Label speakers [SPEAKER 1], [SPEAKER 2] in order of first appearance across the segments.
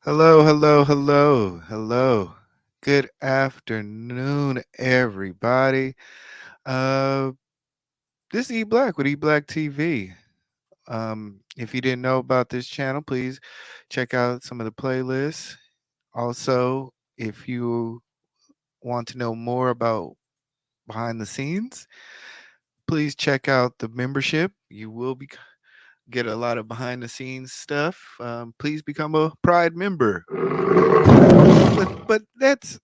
[SPEAKER 1] Hello, hello, hello, hello. Good afternoon, everybody. Uh, this is E Black with E Black TV. If you didn't know about this channel, please check out some of the playlists. Also, if you want to know more about behind the scenes, please check out the membership. You will get a lot of behind the scenes stuff. Please become a Pride member. But let's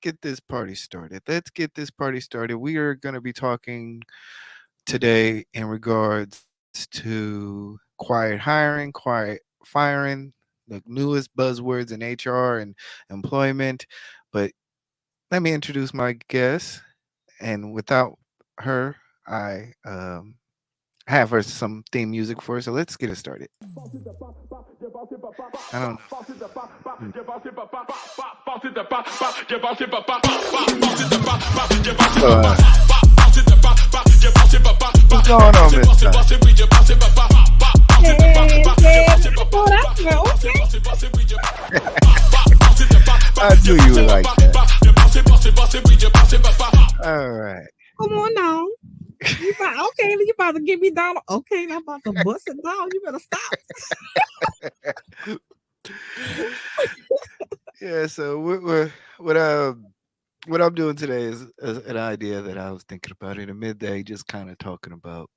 [SPEAKER 1] get this party started. Let's get this party started. We are going to be talking today in regards to quiet hiring, quiet firing, the newest buzzwords in HR and employment. But let me introduce my guest, and without her, I have her some theme music for her. So let's get it started. I don't know. So, what's going on, Miss
[SPEAKER 2] Oh, that's good. Okay.
[SPEAKER 1] I knew you would like that. All right.
[SPEAKER 2] Come on now. You about to get me down. Okay, I'm about to bust it down. You better stop.
[SPEAKER 1] Yeah. So what I'm doing today is an idea that I was thinking about in the midday, just kind of talking about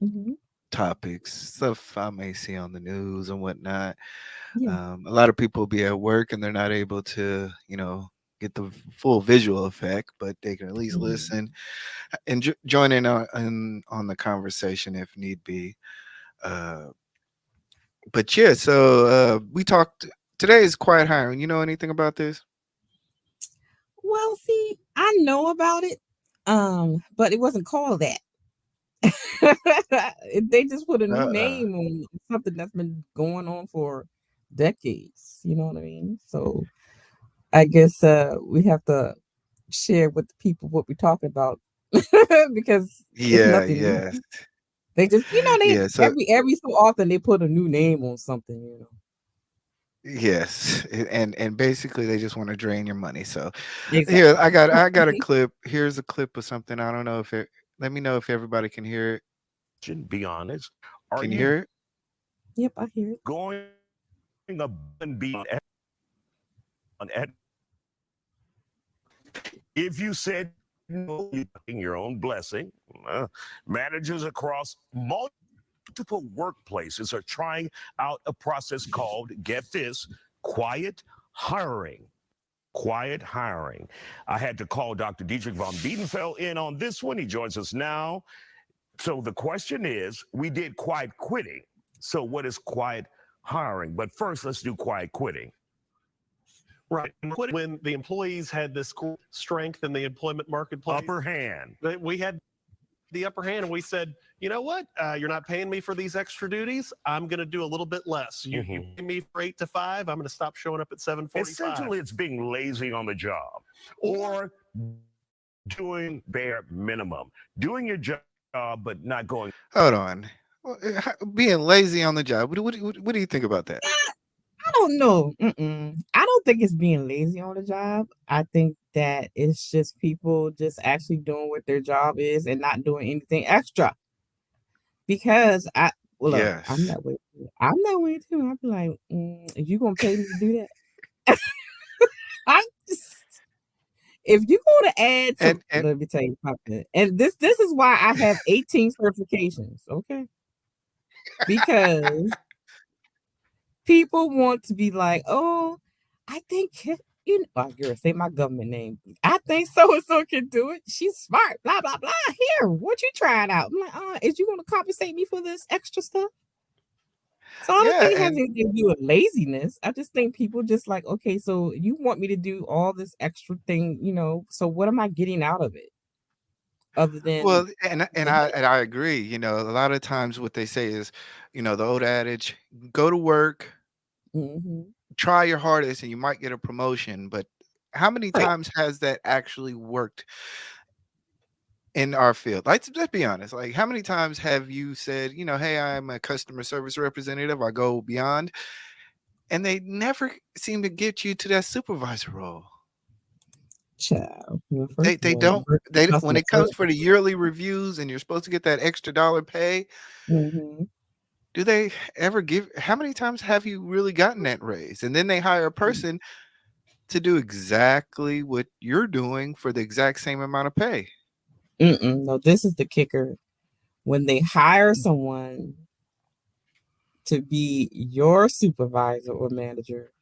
[SPEAKER 2] Mhm.
[SPEAKER 1] topics, stuff I may see on the news and whatnot.
[SPEAKER 2] Yeah.
[SPEAKER 1] A lot of people be at work and they're not able to, get the full visual effect, but they can at least
[SPEAKER 2] Mhm.
[SPEAKER 1] listen and join in on the conversation if need be. Uh, but yeah, so we talked today is quiet hiring. You know anything about this?
[SPEAKER 2] Well, see, I know about it, but it wasn't called that. They just put a new
[SPEAKER 1] Uh-uh.
[SPEAKER 2] name on something that's been going on for decades. You know what I mean? So I guess we have to share with the people what we're talking about because it's
[SPEAKER 1] Yeah,
[SPEAKER 2] nothing new.
[SPEAKER 1] yes.
[SPEAKER 2] They just, they
[SPEAKER 1] Yeah, so
[SPEAKER 2] every so often they put a new name on something.
[SPEAKER 1] yes, and basically they just want to drain your money. So here
[SPEAKER 2] Exactly.
[SPEAKER 1] I got a clip. Here's a clip of something. I don't know if it let me know if everybody can hear it.
[SPEAKER 3] Be honest. Are
[SPEAKER 1] Can you
[SPEAKER 3] you
[SPEAKER 1] hear it?
[SPEAKER 2] Yep, I hear it.
[SPEAKER 3] going above and beyond on if you said no, you're taking your own blessing. Uh, Managers across multiple workplaces are trying out a process called, get this, quiet hiring. Quiet hiring. I had to call Dr. Dietrich von Biedenfeld in on this one. He joins us now. So the question is, we did quiet quitting. So what is quiet hiring? But first, let's do quiet quitting.
[SPEAKER 4] Right. When the employees had this strength in the employment marketplace,
[SPEAKER 3] Upper hand.
[SPEAKER 4] we had the upper hand and we said, you know what? You're not paying me for these extra duties. I'm going to do a little bit less. You pay me for 8 to 5. I'm going to stop showing up at 7:45.
[SPEAKER 3] Essentially, it's being lazy on the job or doing bare minimum, doing your job, but not going.
[SPEAKER 1] Hold on. Well, being lazy on the job. What do you think about that?
[SPEAKER 2] I don't know. I don't think it's being lazy on the job. I think that it's just people just actually doing what their job is and not doing anything extra. Because look, I'm
[SPEAKER 1] Yes.
[SPEAKER 2] that way. I'm that way too. I'll be like, if you gonna pay me to do that, I just if you're gonna add some,
[SPEAKER 1] And
[SPEAKER 2] let me tell you something. And this is why I have 18 certifications. Okay, because people want to be like, oh, I think oh, girl, say my government name. I think so and so can do it. She's smart. Blah blah blah. Here, what you trying out? I'm like, is you gonna compensate me for this extra stuff? So I don't
[SPEAKER 1] yeah,
[SPEAKER 2] think it has
[SPEAKER 1] and
[SPEAKER 2] anything to do with laziness. I just think people just like, okay, so you want me to do all this extra thing, so what am I getting out of it other than
[SPEAKER 1] well, and
[SPEAKER 2] the
[SPEAKER 1] I
[SPEAKER 2] head?
[SPEAKER 1] and I agree. A lot of times what they say is, the old adage, go to work,
[SPEAKER 2] Hmm.
[SPEAKER 1] try your hardest, and you might get a promotion. But how many
[SPEAKER 2] Right.
[SPEAKER 1] times has that actually worked in our field? Like, let's be honest. Like, how many times have you said, hey, I'm a customer service representative. I go beyond, and they never seem to get you to that supervisor role.
[SPEAKER 2] Child. Well,
[SPEAKER 1] They
[SPEAKER 2] first of
[SPEAKER 1] they
[SPEAKER 2] all, you
[SPEAKER 1] don't
[SPEAKER 2] work in
[SPEAKER 1] they when
[SPEAKER 2] customer
[SPEAKER 1] it comes for
[SPEAKER 2] service.
[SPEAKER 1] the yearly reviews and you're supposed to get that extra dollar pay,
[SPEAKER 2] Mm-hmm.
[SPEAKER 1] do they ever give how many times have you really gotten that raise? And then they hire a person to do exactly what you're doing for the exact same amount of pay.
[SPEAKER 2] Mm-mm. No, this is the kicker. When they hire someone to be your supervisor or manager,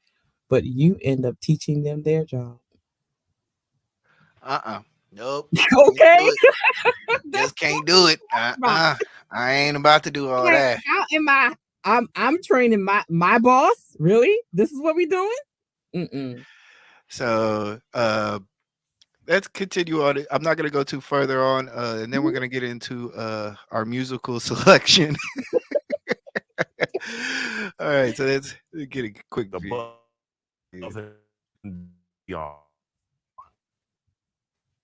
[SPEAKER 2] but you end up teaching them their job.
[SPEAKER 1] Uh-uh. Nope. Can't
[SPEAKER 2] Okay,
[SPEAKER 1] do it.
[SPEAKER 2] that's
[SPEAKER 1] Just
[SPEAKER 2] what
[SPEAKER 1] can't do
[SPEAKER 2] I'm
[SPEAKER 1] it.
[SPEAKER 2] talking about.
[SPEAKER 1] I ain't about to do all
[SPEAKER 2] Like,
[SPEAKER 1] that.
[SPEAKER 2] how am I? I'm training my boss. Really? This is what we doing? Mm-mm.
[SPEAKER 1] So let's continue on. I'm not gonna go too further on, and then we're
[SPEAKER 2] Mhm.
[SPEAKER 1] gonna get into our musical selection. All right, so let's get a quick view.
[SPEAKER 3] Above and beyond.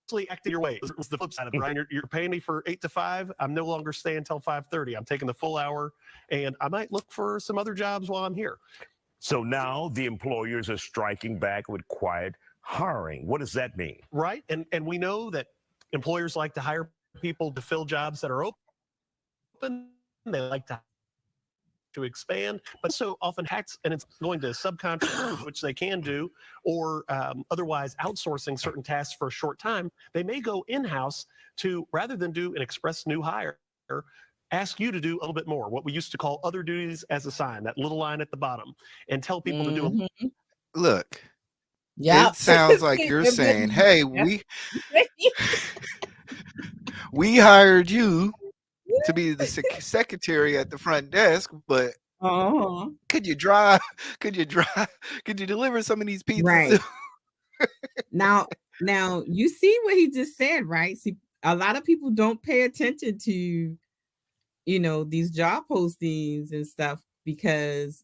[SPEAKER 4] Actually acting your way. It's the flip side of it, Brian. You're paying me for 8 to 5. I'm no longer staying until 5:30. I'm taking the full hour, and I might look for some other jobs while I'm here.
[SPEAKER 3] So now the employers are striking back with quiet hiring. What does that mean?
[SPEAKER 4] Right? And we know that employers like to hire people to fill jobs that are open. They like to expand, but so often hacks and it's going to subcontractors, which they can do, or otherwise outsourcing certain tasks for a short time. They may go in-house to, rather than do an express new hire, ask you to do a little bit more, what we used to call other duties as assigned, that little line at the bottom, and tell people to do a
[SPEAKER 2] Mm-hmm.
[SPEAKER 1] Look,
[SPEAKER 2] Yep.
[SPEAKER 1] it sounds like
[SPEAKER 2] See,
[SPEAKER 1] you're
[SPEAKER 2] but
[SPEAKER 1] saying, "Hey,
[SPEAKER 2] that's
[SPEAKER 1] we hired you to be the secretary at the front desk, but
[SPEAKER 2] uh-huh.
[SPEAKER 1] could you drive? Could you drive? Could you deliver some of these pizzas too?"
[SPEAKER 2] Right. Now, now you see what he just said, right? See, a lot of people don't pay attention to, these job postings and stuff because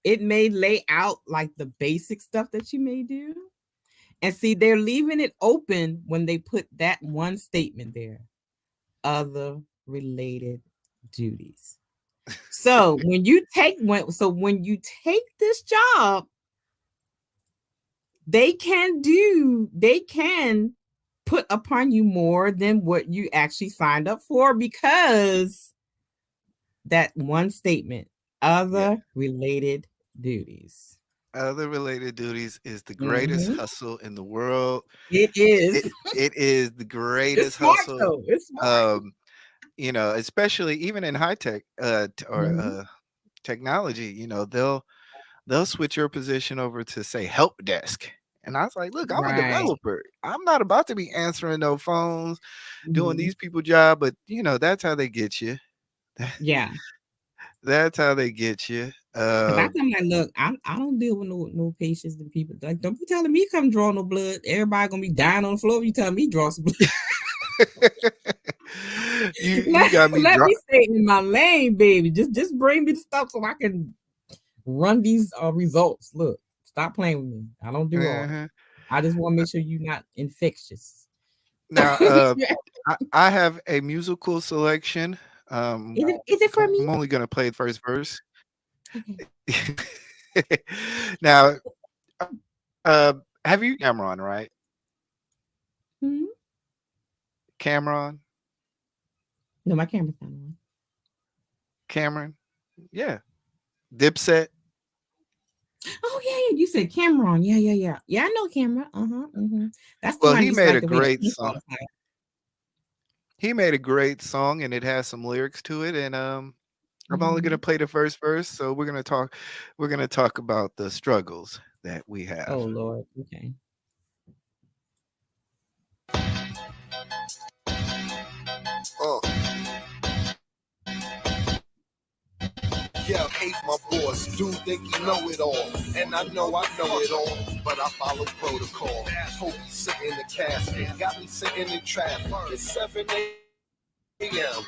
[SPEAKER 2] it may lay out like the basic stuff that you may do. And see, they're leaving it open when they put that one statement there, other related duties. So when you take this job, they can put upon you more than what you actually signed up for because that one statement,
[SPEAKER 1] Yeah.
[SPEAKER 2] other related duties.
[SPEAKER 1] Other related duties is the greatest
[SPEAKER 2] Hmm.
[SPEAKER 1] hustle in the world.
[SPEAKER 2] It is.
[SPEAKER 1] It is the
[SPEAKER 2] It's
[SPEAKER 1] greatest
[SPEAKER 2] smart
[SPEAKER 1] hustle.
[SPEAKER 2] though. It's smart.
[SPEAKER 1] Um, especially even in high tech or
[SPEAKER 2] Hmm.
[SPEAKER 1] technology, they'll switch your position over to say help desk. And I was like, look, I'm a
[SPEAKER 2] Right.
[SPEAKER 1] developer. I'm not about to be answering no phones, doing
[SPEAKER 2] Hmm.
[SPEAKER 1] these people job, but that's how they get you.
[SPEAKER 2] Yeah.
[SPEAKER 1] That's how they get you.
[SPEAKER 2] Cause I come like, look, I don't deal with no patients and people. Like, don't be telling me come draw no blood. Everybody gonna be dying on the floor. You telling me draw some blood.
[SPEAKER 1] you
[SPEAKER 2] let,
[SPEAKER 1] got me
[SPEAKER 2] let
[SPEAKER 1] drop.
[SPEAKER 2] me stay in my lane, baby. Just bring me the stuff so I can run these results. Look, stop playing with me. I don't do all that.
[SPEAKER 1] Uh-huh.
[SPEAKER 2] I just want to make sure you're not infectious.
[SPEAKER 1] Now,
[SPEAKER 2] is
[SPEAKER 1] I have a musical selection.
[SPEAKER 2] it for
[SPEAKER 1] I'm
[SPEAKER 2] me?
[SPEAKER 1] only gonna play the first verse.
[SPEAKER 2] Okay.
[SPEAKER 1] Now, have you Cameron, right?
[SPEAKER 2] Hmm.
[SPEAKER 1] Cameron,
[SPEAKER 2] No, my camera's not on.
[SPEAKER 1] Cameron, yeah, Dipset.
[SPEAKER 2] Oh yeah, you said Cameron. Yeah. Yeah, I know Cameron. Uh-huh. Mm-hmm. That's the
[SPEAKER 1] Well,
[SPEAKER 2] one
[SPEAKER 1] he
[SPEAKER 2] used to
[SPEAKER 1] made
[SPEAKER 2] like
[SPEAKER 1] a
[SPEAKER 2] the way to
[SPEAKER 1] great
[SPEAKER 2] paint all
[SPEAKER 1] song.
[SPEAKER 2] the time.
[SPEAKER 1] He made a great song, and it has some lyrics to it. And I'm only gonna
[SPEAKER 2] Hmm.
[SPEAKER 1] play the first verse, so we're gonna talk. We're gonna talk about the struggles that we
[SPEAKER 2] Oh
[SPEAKER 1] have.
[SPEAKER 2] Lord. Okay.
[SPEAKER 5] Uh, yeah, hate my boss. Dude think he know it all. And I know it all. But I follow protocol. Hope he's sitting in the casket. Got me sitting in traffic. It's 7 a.m.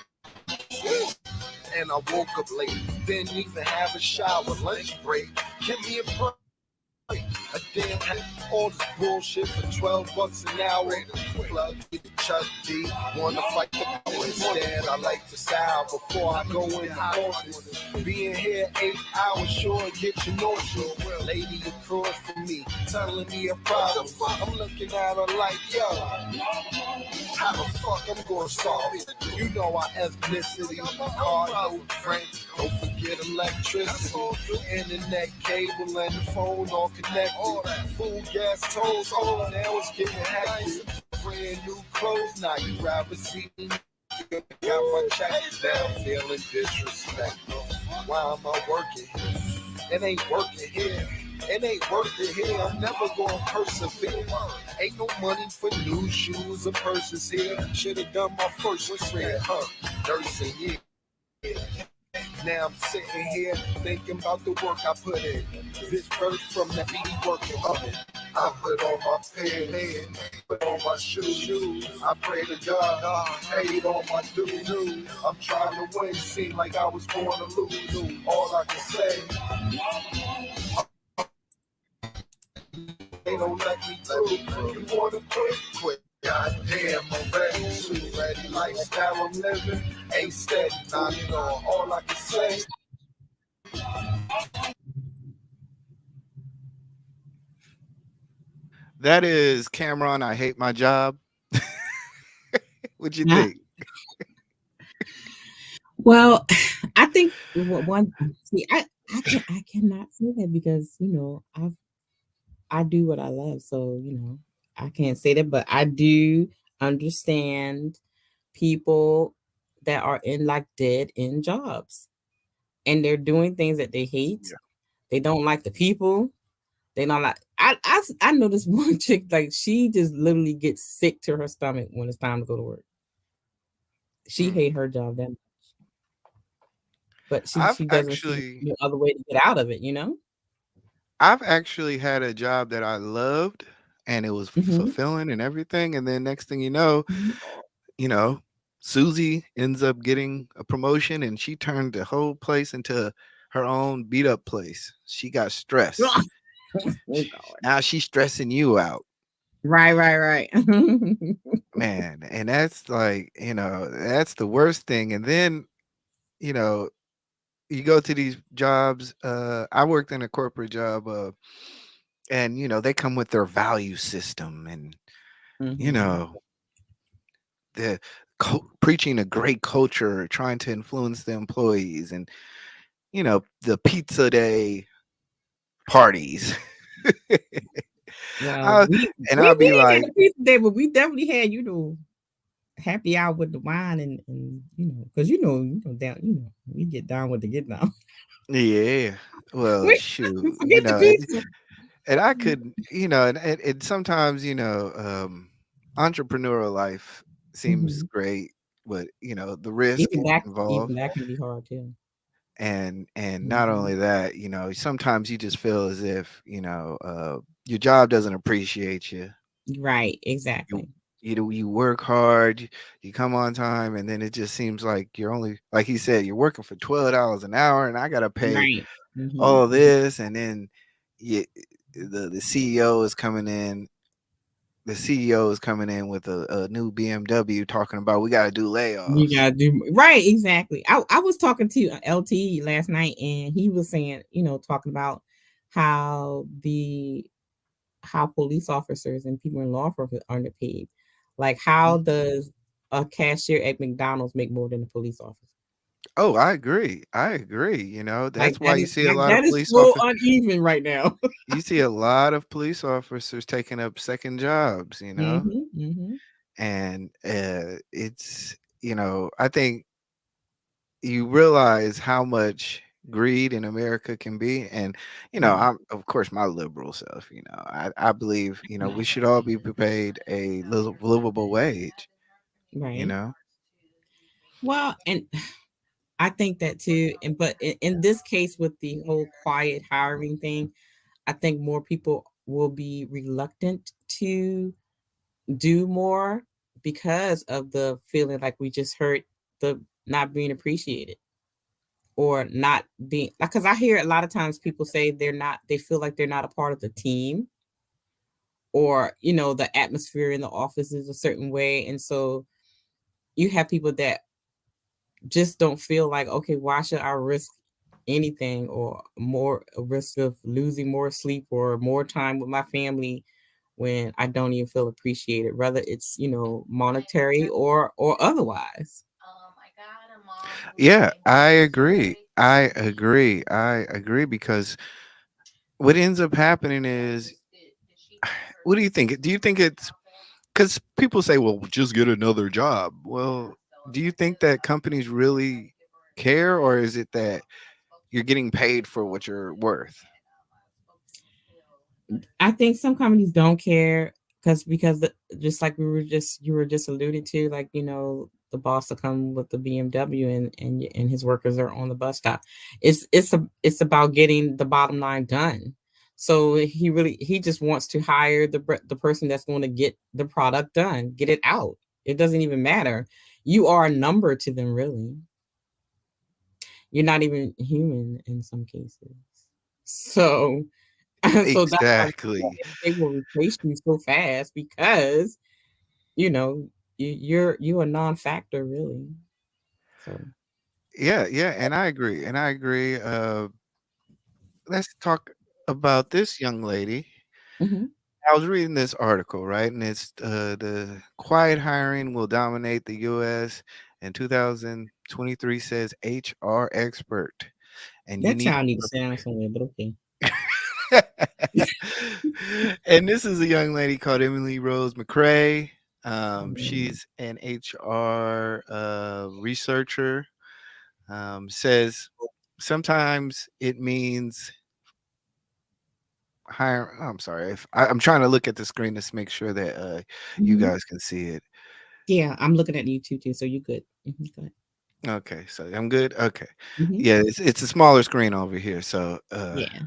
[SPEAKER 5] And I woke up late. Didn't even have a shower. Lunch break. Give me a break. A damn all this bullshit for $12 an hour. Plug the Chuck D, wanna fight the power instead. I like to style before I go in the office. Being here 8 hours sure get you nauseous. Lady across from me, telling me a problem. I'm looking at her like, yo, how the fuck I'm gonna solve it? You know our ethnicity, car, no rent, don't forget electricity, internet cable and the phone all connected. Food, gas, tolls, oh, now it's getting hectic. Brand new clothes, now you rather see me. Got my check now, feeling disrespectful. Why am I working here? It ain't working here. It ain't worth it here. I'm never gonna persevere. Ain't no money for new shoes or purses here. Should've done my first career, nursing year. Now I'm sitting here thinking about the work I put in. This birth from the BD working oven. I put on my pants, put on my shoes. I pray to God, paid all my dues. I'm trying to win, seem like I was born to lose. All I can say, they don't let me through. You wanna quit? Quit. Goddamn, I'm ready to. Ready lifestyle I'm living ain't steady. Not at all I can say.
[SPEAKER 1] That is Cameron. I hate my job. What you
[SPEAKER 2] Not,
[SPEAKER 1] think?
[SPEAKER 2] well, I think one see, I cannot say that because I do what I love, so I can't say that, but I do understand people that are in like dead end jobs and they're doing things that they hate.
[SPEAKER 1] Yeah.
[SPEAKER 2] They don't like the people. They don't like. I know this one chick like she just literally gets sick to her stomach when it's time to go to work. She
[SPEAKER 1] Hmm.
[SPEAKER 2] hate her job that much, but
[SPEAKER 1] I've
[SPEAKER 2] she doesn't see
[SPEAKER 1] actually
[SPEAKER 2] no other way to get out of it.
[SPEAKER 1] I've actually had a job that I loved and it was
[SPEAKER 2] Hmm.
[SPEAKER 1] fulfilling and everything. And then next thing you know, Susie ends up getting a promotion and she turned the whole place into her own beat up place. She got stressed.
[SPEAKER 2] Oh God!
[SPEAKER 1] Now she's stressing you out,
[SPEAKER 2] Right, right, right.
[SPEAKER 1] man. And that's like, that's the worst thing. And then, you know, you go to these jobs. I worked in a corporate job, and they come with their value system, and you
[SPEAKER 2] Hmm.
[SPEAKER 1] know they're preaching a great culture, trying to influence the employees, and the pizza day parties.
[SPEAKER 2] Well,
[SPEAKER 1] I, and I'll be
[SPEAKER 2] we ain't had
[SPEAKER 1] like,
[SPEAKER 2] a pizza day, but we definitely had happy hour with the wine and because down we get down with the get down.
[SPEAKER 1] yeah, well,
[SPEAKER 2] We
[SPEAKER 1] shoot,
[SPEAKER 2] forget the pizza.
[SPEAKER 1] and I could, and sometimes, entrepreneurial life seems
[SPEAKER 2] Hmm.
[SPEAKER 1] great, but the risk
[SPEAKER 2] Even
[SPEAKER 1] involved,
[SPEAKER 2] that can be hard too.
[SPEAKER 1] and not
[SPEAKER 2] Hmm.
[SPEAKER 1] only that, sometimes you just feel as if your job doesn't appreciate you.
[SPEAKER 2] Right,
[SPEAKER 1] You
[SPEAKER 2] exactly.
[SPEAKER 1] you work hard, you come on time, and then it just seems like you're only, like he said, you're working for $12 an hour, and I gotta pay
[SPEAKER 2] Right. Hmm.
[SPEAKER 1] all this, and then you, the CEO is coming in. The CEO is coming in with a new BMW, talking about we got to do
[SPEAKER 2] You
[SPEAKER 1] layoffs.
[SPEAKER 2] gotta do right, exactly. I was talking to LT last night, and he was saying, talking about how how police officers and people in law enforcement are underpaid. Like, how
[SPEAKER 1] Mhm.
[SPEAKER 2] does a cashier at McDonald's make more than a police officer?
[SPEAKER 1] Oh, I agree. I agree. That's why you see a lot of
[SPEAKER 2] That is
[SPEAKER 1] police
[SPEAKER 2] so
[SPEAKER 1] officers.
[SPEAKER 2] uneven right now.
[SPEAKER 1] You see a lot of police officers taking up second jobs.
[SPEAKER 2] Hmm. Hmm.
[SPEAKER 1] And it's I think you realize how much greed in America can be, and
[SPEAKER 2] Right.
[SPEAKER 1] I'm of course my liberal self. I believe we should all be paid a livable wage. You
[SPEAKER 2] Right.
[SPEAKER 1] know.
[SPEAKER 2] Well, and I think that too. And but in this case, with the whole quiet hiring thing, I think more people will be reluctant to do more because of the feeling like we just heard the not being appreciated or not being because I hear a lot of times people say they feel like they're not a part of the team or the atmosphere in the office is a certain way, and so you have people that just don't feel like, okay, why should I risk anything or more a risk of losing more sleep or more time with my family when I don't even feel appreciated, whether it's monetary or otherwise.
[SPEAKER 1] Yeah, I agree. I agree. I agree because what ends up happening is, what do you think? Do you think it's because people say, well, just get another job? Well, do you think that companies really care, or is it that you're getting paid for what you're worth?
[SPEAKER 2] I think some companies don't care because just like you were just alluded to, like the boss will come with the BMW and his workers are on the bus stop. It's about getting the bottom line done. So he just wants to hire the person that's going to get the product done, get it out. It doesn't even matter. You are a number to them, really. You're not even human in some cases. So so that's why
[SPEAKER 1] Exactly.
[SPEAKER 2] they will replace you so fast because you know you're a non-factor really. So
[SPEAKER 1] Yeah, yeah, and I agree. And I agree. Let's talk about this young lady.
[SPEAKER 2] hmm
[SPEAKER 1] I was reading this article, right? And it's the quiet hiring will dominate the US in 2023, says HR expert. And you
[SPEAKER 2] that
[SPEAKER 1] need
[SPEAKER 2] child need to sit down somewhere, but okay.
[SPEAKER 1] and this is a young lady called Emily Rose McCrae.
[SPEAKER 2] Mm.
[SPEAKER 1] She's an HR researcher. Says sometimes it means hire. I'm sorry. If I'm trying to look at the screen to make sure that you
[SPEAKER 2] hmm
[SPEAKER 1] guys can see it.
[SPEAKER 2] Yeah, I'm looking at YouTube too, so you good. Go ahead.
[SPEAKER 1] Okay, so I'm good. Okay,
[SPEAKER 2] hmm
[SPEAKER 1] yeah, it's a smaller screen over here, so
[SPEAKER 2] Yeah,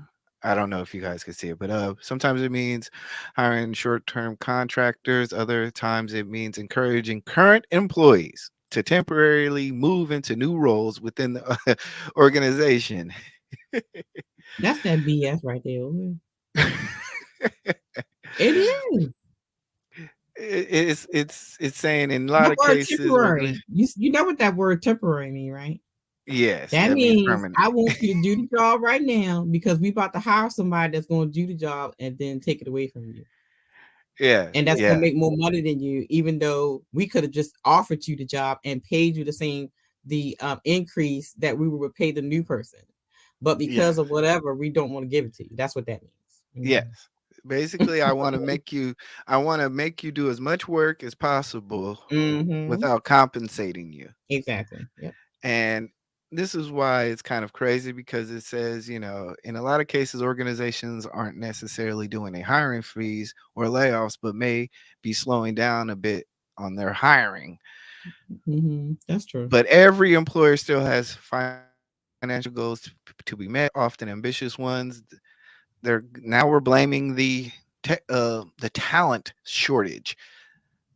[SPEAKER 1] I don't know if you guys can see it, but sometimes it means hiring short-term contractors. Other times it means encouraging current employees to temporarily move into new roles within the organization.
[SPEAKER 2] that's that BS right there. Okay. It is
[SPEAKER 1] It's saying in a lot
[SPEAKER 2] that
[SPEAKER 1] of
[SPEAKER 2] word
[SPEAKER 1] cases,
[SPEAKER 2] temporary. You know what that word temporary mean, right?
[SPEAKER 1] yes,
[SPEAKER 2] That
[SPEAKER 1] that means
[SPEAKER 2] means
[SPEAKER 1] permanent.
[SPEAKER 2] I want you to do the job right now because we about to hire somebody that's going to do the job and then take it away from you.
[SPEAKER 1] Yeah,
[SPEAKER 2] And that's going
[SPEAKER 1] yeah,
[SPEAKER 2] to make more money than you, even though we could have just offered you the job and paid you the same the increase that we would pay the new person. But
[SPEAKER 1] yeah.
[SPEAKER 2] because of whatever, we don't want to give it to you. That's what that means.
[SPEAKER 1] Yes. Basically, I want to make you do as much work as possible
[SPEAKER 2] Mm-hmm.
[SPEAKER 1] without compensating you.
[SPEAKER 2] Exactly. Yep.
[SPEAKER 1] And this is why it's kind of crazy because it says, in a lot of cases, organizations aren't necessarily doing a hiring freeze or layoffs, but may be slowing down a bit on their hiring.
[SPEAKER 2] That's true.
[SPEAKER 1] But every employer still has financial goals to be met, often ambitious ones. They're now we're blaming the talent shortage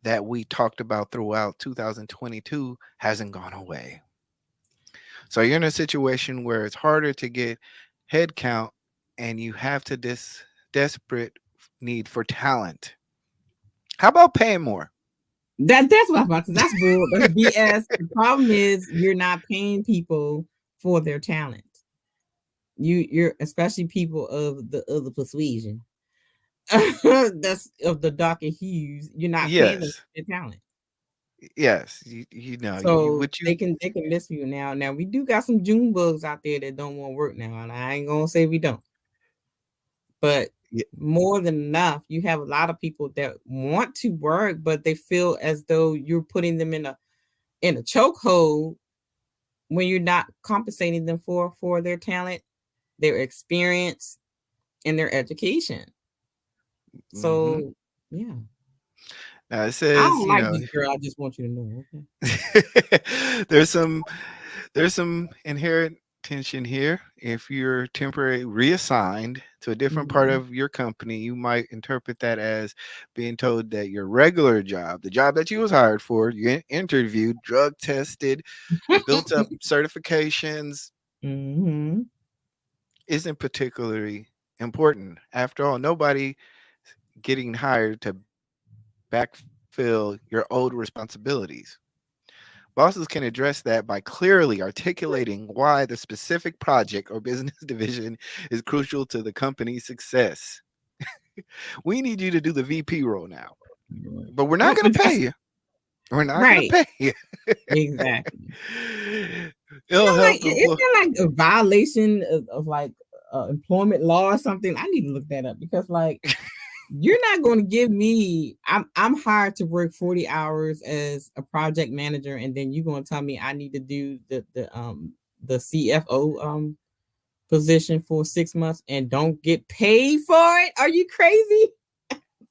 [SPEAKER 1] that we talked about throughout 2022 hasn't gone away. So you're in a situation where it's harder to get head count and you have to this desperate need for talent. How about paying more?
[SPEAKER 2] That's what I'm about to. That's bull. That's BS. The problem is you're not paying people for their talent. You're especially people of the other persuasion. That's of the darker hues. You're not paying them
[SPEAKER 1] Yes.
[SPEAKER 2] for their talent.
[SPEAKER 1] Yes. You know, you
[SPEAKER 2] So
[SPEAKER 1] what you
[SPEAKER 2] they can miss you now. Now we do got some June bugs out there that don't want to work now, and I ain't gonna say we don't. But
[SPEAKER 1] y-
[SPEAKER 2] more than enough, you have a lot of people that want to work, but they feel as though you're putting them in a chokehold when you're not compensating them for their talent, their experience, and their education.
[SPEAKER 1] mhm.
[SPEAKER 2] So yeah,
[SPEAKER 1] Now it
[SPEAKER 2] I
[SPEAKER 1] says,
[SPEAKER 2] don't like this girl. I just want you to know. Okay.
[SPEAKER 1] there's some there's some inherent tension here. If you're temporarily reassigned to a different part
[SPEAKER 2] Mhm.
[SPEAKER 1] of your company, you might interpret that as being told that your regular job, the job that you was hired for, you interviewed, drug tested, built up certifications,
[SPEAKER 2] Mhm.
[SPEAKER 1] isn't particularly important. After all, nobody getting hired to backfill your old responsibilities. Bosses can address that by clearly articulating why the specific project or business division is crucial to the company's success. We need you to do the VP role now, but we're not
[SPEAKER 2] Oh,
[SPEAKER 1] going
[SPEAKER 2] but
[SPEAKER 1] to pay
[SPEAKER 2] that's
[SPEAKER 1] you. We're not going to
[SPEAKER 2] right.
[SPEAKER 1] pay you.
[SPEAKER 2] Exactly.
[SPEAKER 1] It'll
[SPEAKER 2] Like
[SPEAKER 1] help
[SPEAKER 2] it's
[SPEAKER 1] employ.
[SPEAKER 2] not like a violation of like employment law or something. I need to look that up because like you're not going to give me. I'm hired to work 40 hours as a project manager, and then you're going to tell me I need to do the CFO position for 6 months and don't get paid for it. Are you crazy?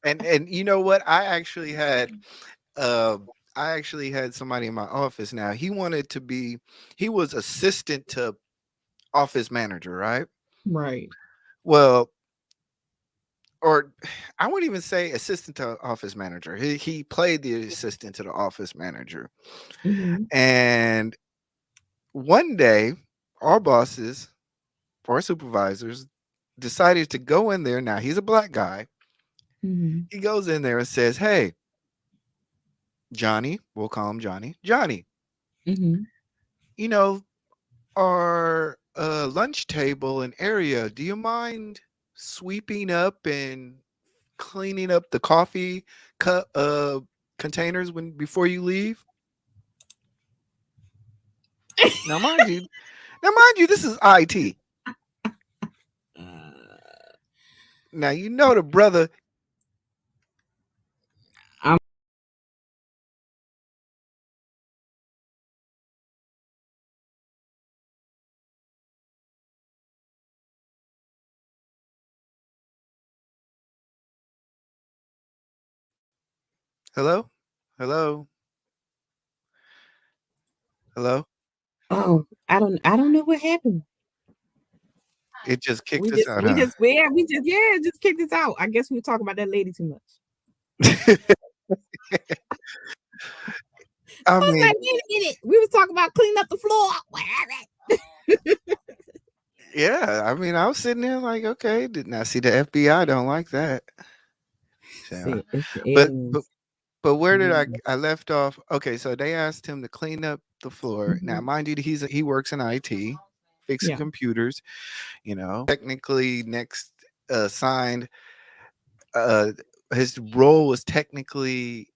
[SPEAKER 1] And you know what? Uh, I actually had somebody in my office now. He was assistant to office manager, right?
[SPEAKER 2] Right.
[SPEAKER 1] Well, or I wouldn't even say assistant to office manager. He played the assistant to the office manager.
[SPEAKER 2] Mm-hmm.
[SPEAKER 1] And one day, our bosses, our supervisors, decided to go in there. Now he's a black guy.
[SPEAKER 2] Mm-hmm.
[SPEAKER 1] He goes in there and says, "Hey, Johnny, we'll call him Johnny. Johnny,
[SPEAKER 2] Mm-hmm.
[SPEAKER 1] you know, our lunch table and area, do you mind sweeping up and cleaning up the coffee cup containers when before you leave?" Now, mind you, this is IT. Now you know the brother.
[SPEAKER 2] I'm
[SPEAKER 1] Hello, hello, hello.
[SPEAKER 2] oh, I don't know what happened.
[SPEAKER 1] It just kicked
[SPEAKER 2] We
[SPEAKER 1] us
[SPEAKER 2] just
[SPEAKER 1] out,
[SPEAKER 2] we
[SPEAKER 1] huh?
[SPEAKER 2] just yeah, we just yeah, just kicked this out. I guess we were talking about that lady too much.
[SPEAKER 1] I
[SPEAKER 2] I was
[SPEAKER 1] mean,
[SPEAKER 2] like, wait a minute. We was talking about cleaning up the floor. What happened?
[SPEAKER 1] yeah. I mean, I was sitting there like, okay, did not see the FBI don't like that. So,
[SPEAKER 2] See, it's the
[SPEAKER 1] but but
[SPEAKER 2] aliens.
[SPEAKER 1] but where did
[SPEAKER 2] Mhm.
[SPEAKER 1] I left off? Okay, so they asked him to clean up the floor. Now,
[SPEAKER 2] Mhm.
[SPEAKER 1] mind you, he works in IT, fixing
[SPEAKER 2] Yeah.
[SPEAKER 1] computers. Technically next signed. Uh, his role was technically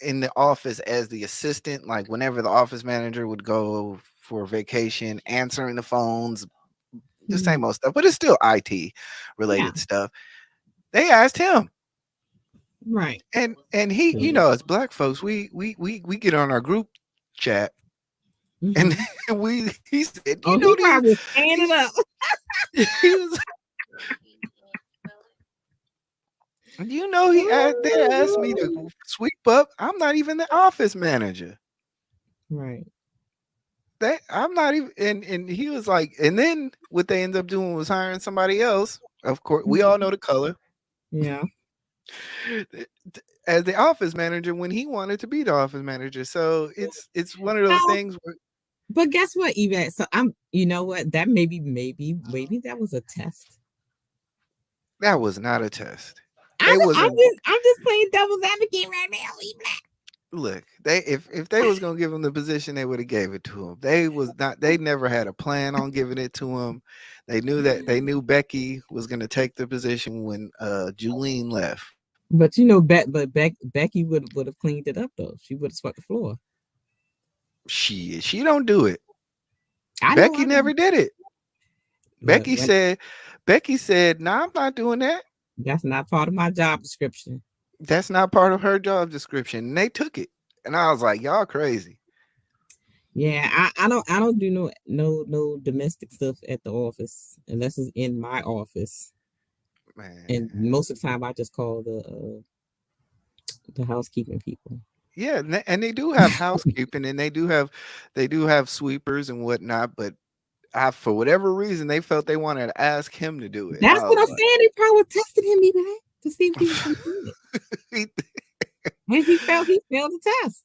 [SPEAKER 1] in the office as the assistant. Like whenever the office manager would go for vacation, answering the phones, the
[SPEAKER 2] Mhm.
[SPEAKER 1] same old stuff. But it's still IT
[SPEAKER 2] Yeah.
[SPEAKER 1] related stuff. They asked him.
[SPEAKER 2] Right.
[SPEAKER 1] And he,
[SPEAKER 2] See.
[SPEAKER 1] as black folks, we get on our group chat and
[SPEAKER 2] Mhm.
[SPEAKER 1] he said,
[SPEAKER 2] Oh, he probably was standing
[SPEAKER 1] these
[SPEAKER 2] up.
[SPEAKER 1] he was they asked me to sweep up. I'm not even the office manager.
[SPEAKER 2] Right.
[SPEAKER 1] That I'm not even and he was like, and then what they ended up doing was hiring somebody else. Of course, we all
[SPEAKER 2] Mhm.
[SPEAKER 1] know the color
[SPEAKER 2] Yeah.
[SPEAKER 1] as the office manager when he wanted to be the office manager. So it's one of those
[SPEAKER 2] Oh,
[SPEAKER 1] things where
[SPEAKER 2] but guess what, Yvette? So you know what? That maybe that was a test.
[SPEAKER 1] that was not a test. They wasn't
[SPEAKER 2] I'm just playing devil's advocate right now, Yvette.
[SPEAKER 1] look, they if they was gonna give him the position, they would have gave it to him. They was not. They never had a plan on giving it to him. They knew Becky was gonna take the position when Julene left.
[SPEAKER 2] But Becky would have cleaned it up though. She would have swept the floor.
[SPEAKER 1] She don't do it.
[SPEAKER 2] I know.
[SPEAKER 1] Becky
[SPEAKER 2] I know.
[SPEAKER 1] never did it.
[SPEAKER 2] Look,
[SPEAKER 1] Becky said, "Nah, I'm not doing that.
[SPEAKER 2] that's not part of my job description.
[SPEAKER 1] That's not part of her job description." And they took it, and I was like, "Y'all crazy,
[SPEAKER 2] Yeah, I don't do no domestic stuff at the office unless it's in my office.
[SPEAKER 1] man."
[SPEAKER 2] And most of the time, I just call the housekeeping people.
[SPEAKER 1] Yeah, and they do have housekeeping, and they do have sweepers and whatnot. But for whatever reason, they felt they wanted to ask him to do it, and
[SPEAKER 2] That's
[SPEAKER 1] I
[SPEAKER 2] what
[SPEAKER 1] was
[SPEAKER 2] I'm
[SPEAKER 1] like,
[SPEAKER 2] saying. They probably tested him even to see if he was going to do it.
[SPEAKER 1] "He-
[SPEAKER 2] And he failed the test.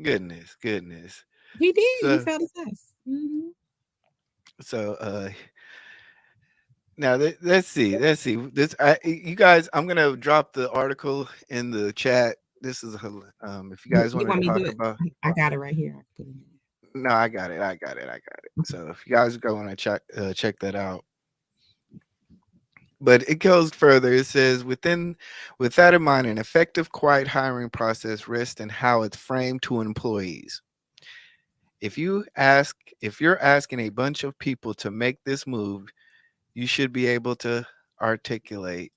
[SPEAKER 1] goodness, goodness."
[SPEAKER 2] He did. He
[SPEAKER 1] So
[SPEAKER 2] failed the test. Hmm.
[SPEAKER 1] so Now let's see. Let's see. You guys, I'm gonna drop the article in the chat. This is if you guys
[SPEAKER 2] You
[SPEAKER 1] want to
[SPEAKER 2] want me to do
[SPEAKER 1] talk
[SPEAKER 2] it?
[SPEAKER 1] about.
[SPEAKER 2] I got it right here. I put it in
[SPEAKER 1] No, I got it. I got it. I got it. So if you guys go and check that out. But it goes further. It says with that in mind, an effective, quiet hiring process rests in how it's framed to employees. If you're asking a bunch of people to make this move, you should be able to articulate,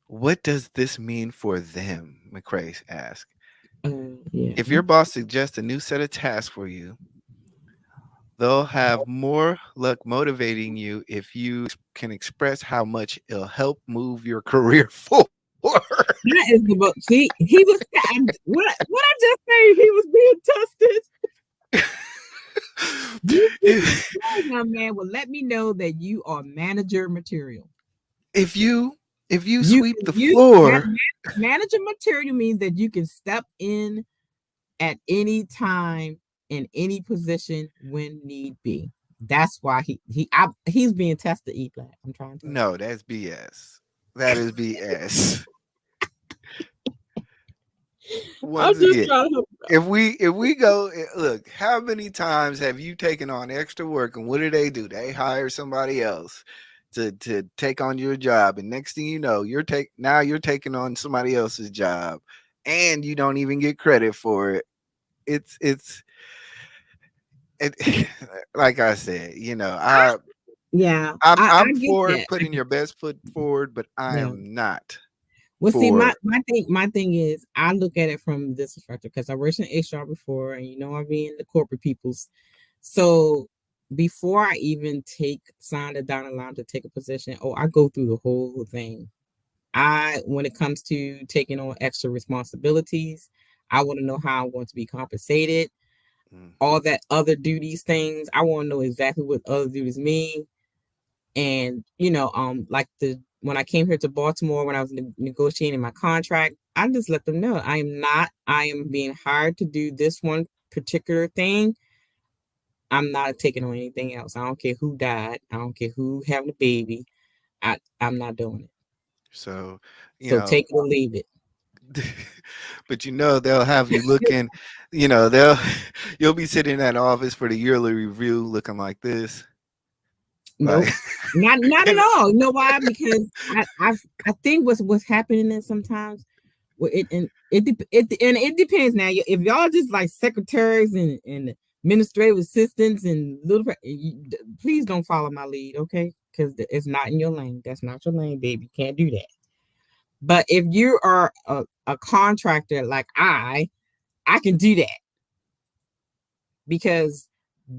[SPEAKER 1] what does this mean for them? McCrae asked.
[SPEAKER 2] Yeah.
[SPEAKER 1] If your boss suggests a new set of tasks for you, they'll have more luck motivating you if you can express how much it'll help move your career forward.
[SPEAKER 2] That is the book. See, he was what I just say. He was being tested. You keep the
[SPEAKER 1] if,
[SPEAKER 2] floor, young man, will let me know that you are manager material.
[SPEAKER 1] if you if you
[SPEAKER 2] You
[SPEAKER 1] sweep
[SPEAKER 2] can
[SPEAKER 1] the
[SPEAKER 2] you
[SPEAKER 1] floor,
[SPEAKER 2] manager material means that you can step in at any time in any position when need be. That's why he's being tested. E black. I'm trying to tell you.
[SPEAKER 1] no, that's BS. That is BS.
[SPEAKER 2] I'm
[SPEAKER 1] Once
[SPEAKER 2] just
[SPEAKER 1] again,
[SPEAKER 2] trying to.
[SPEAKER 1] if we go look, how many times have you taken on extra work and what do? They hire somebody else to take on your job, and next thing you know, you're taking on somebody else's job, and you don't even get credit for it. It's it, like I said,
[SPEAKER 2] Yeah,
[SPEAKER 1] I'm
[SPEAKER 2] I get
[SPEAKER 1] for
[SPEAKER 2] that.
[SPEAKER 1] putting your best foot forward, but I
[SPEAKER 2] Yeah.
[SPEAKER 1] am not
[SPEAKER 2] Well, see,
[SPEAKER 1] for
[SPEAKER 2] my thing is, I look at it from this perspective because I worked in HR before, and I've been in the corporate people's. So before I even sign the dotted line to take a position, I go through the whole thing. When it comes to taking on extra responsibilities, I want to know how I want to be compensated. All that other duties things, I want to know exactly what other duties mean. And like the when I came here to Baltimore, when I was negotiating my contract, I just let them know I am being hired to do this one particular thing. I'm not taking on anything else. I don't care who died. I don't care who having a baby. I'm not doing it.
[SPEAKER 1] so you
[SPEAKER 2] So
[SPEAKER 1] know
[SPEAKER 2] take it or leave it.
[SPEAKER 1] but they'll have you looking, they'll you'll be sitting in that office for the yearly review looking like this, like
[SPEAKER 2] Nope. Not at
[SPEAKER 1] and
[SPEAKER 2] all. You know why? Because I think what's happening is sometimes, well, it depends. Now, if y'all just like secretaries and administrative assistants and please don't follow my lead, okay? Because it's not in your lane. That's not your lane, baby. You can't do that. But if you are a contractor like I can do that because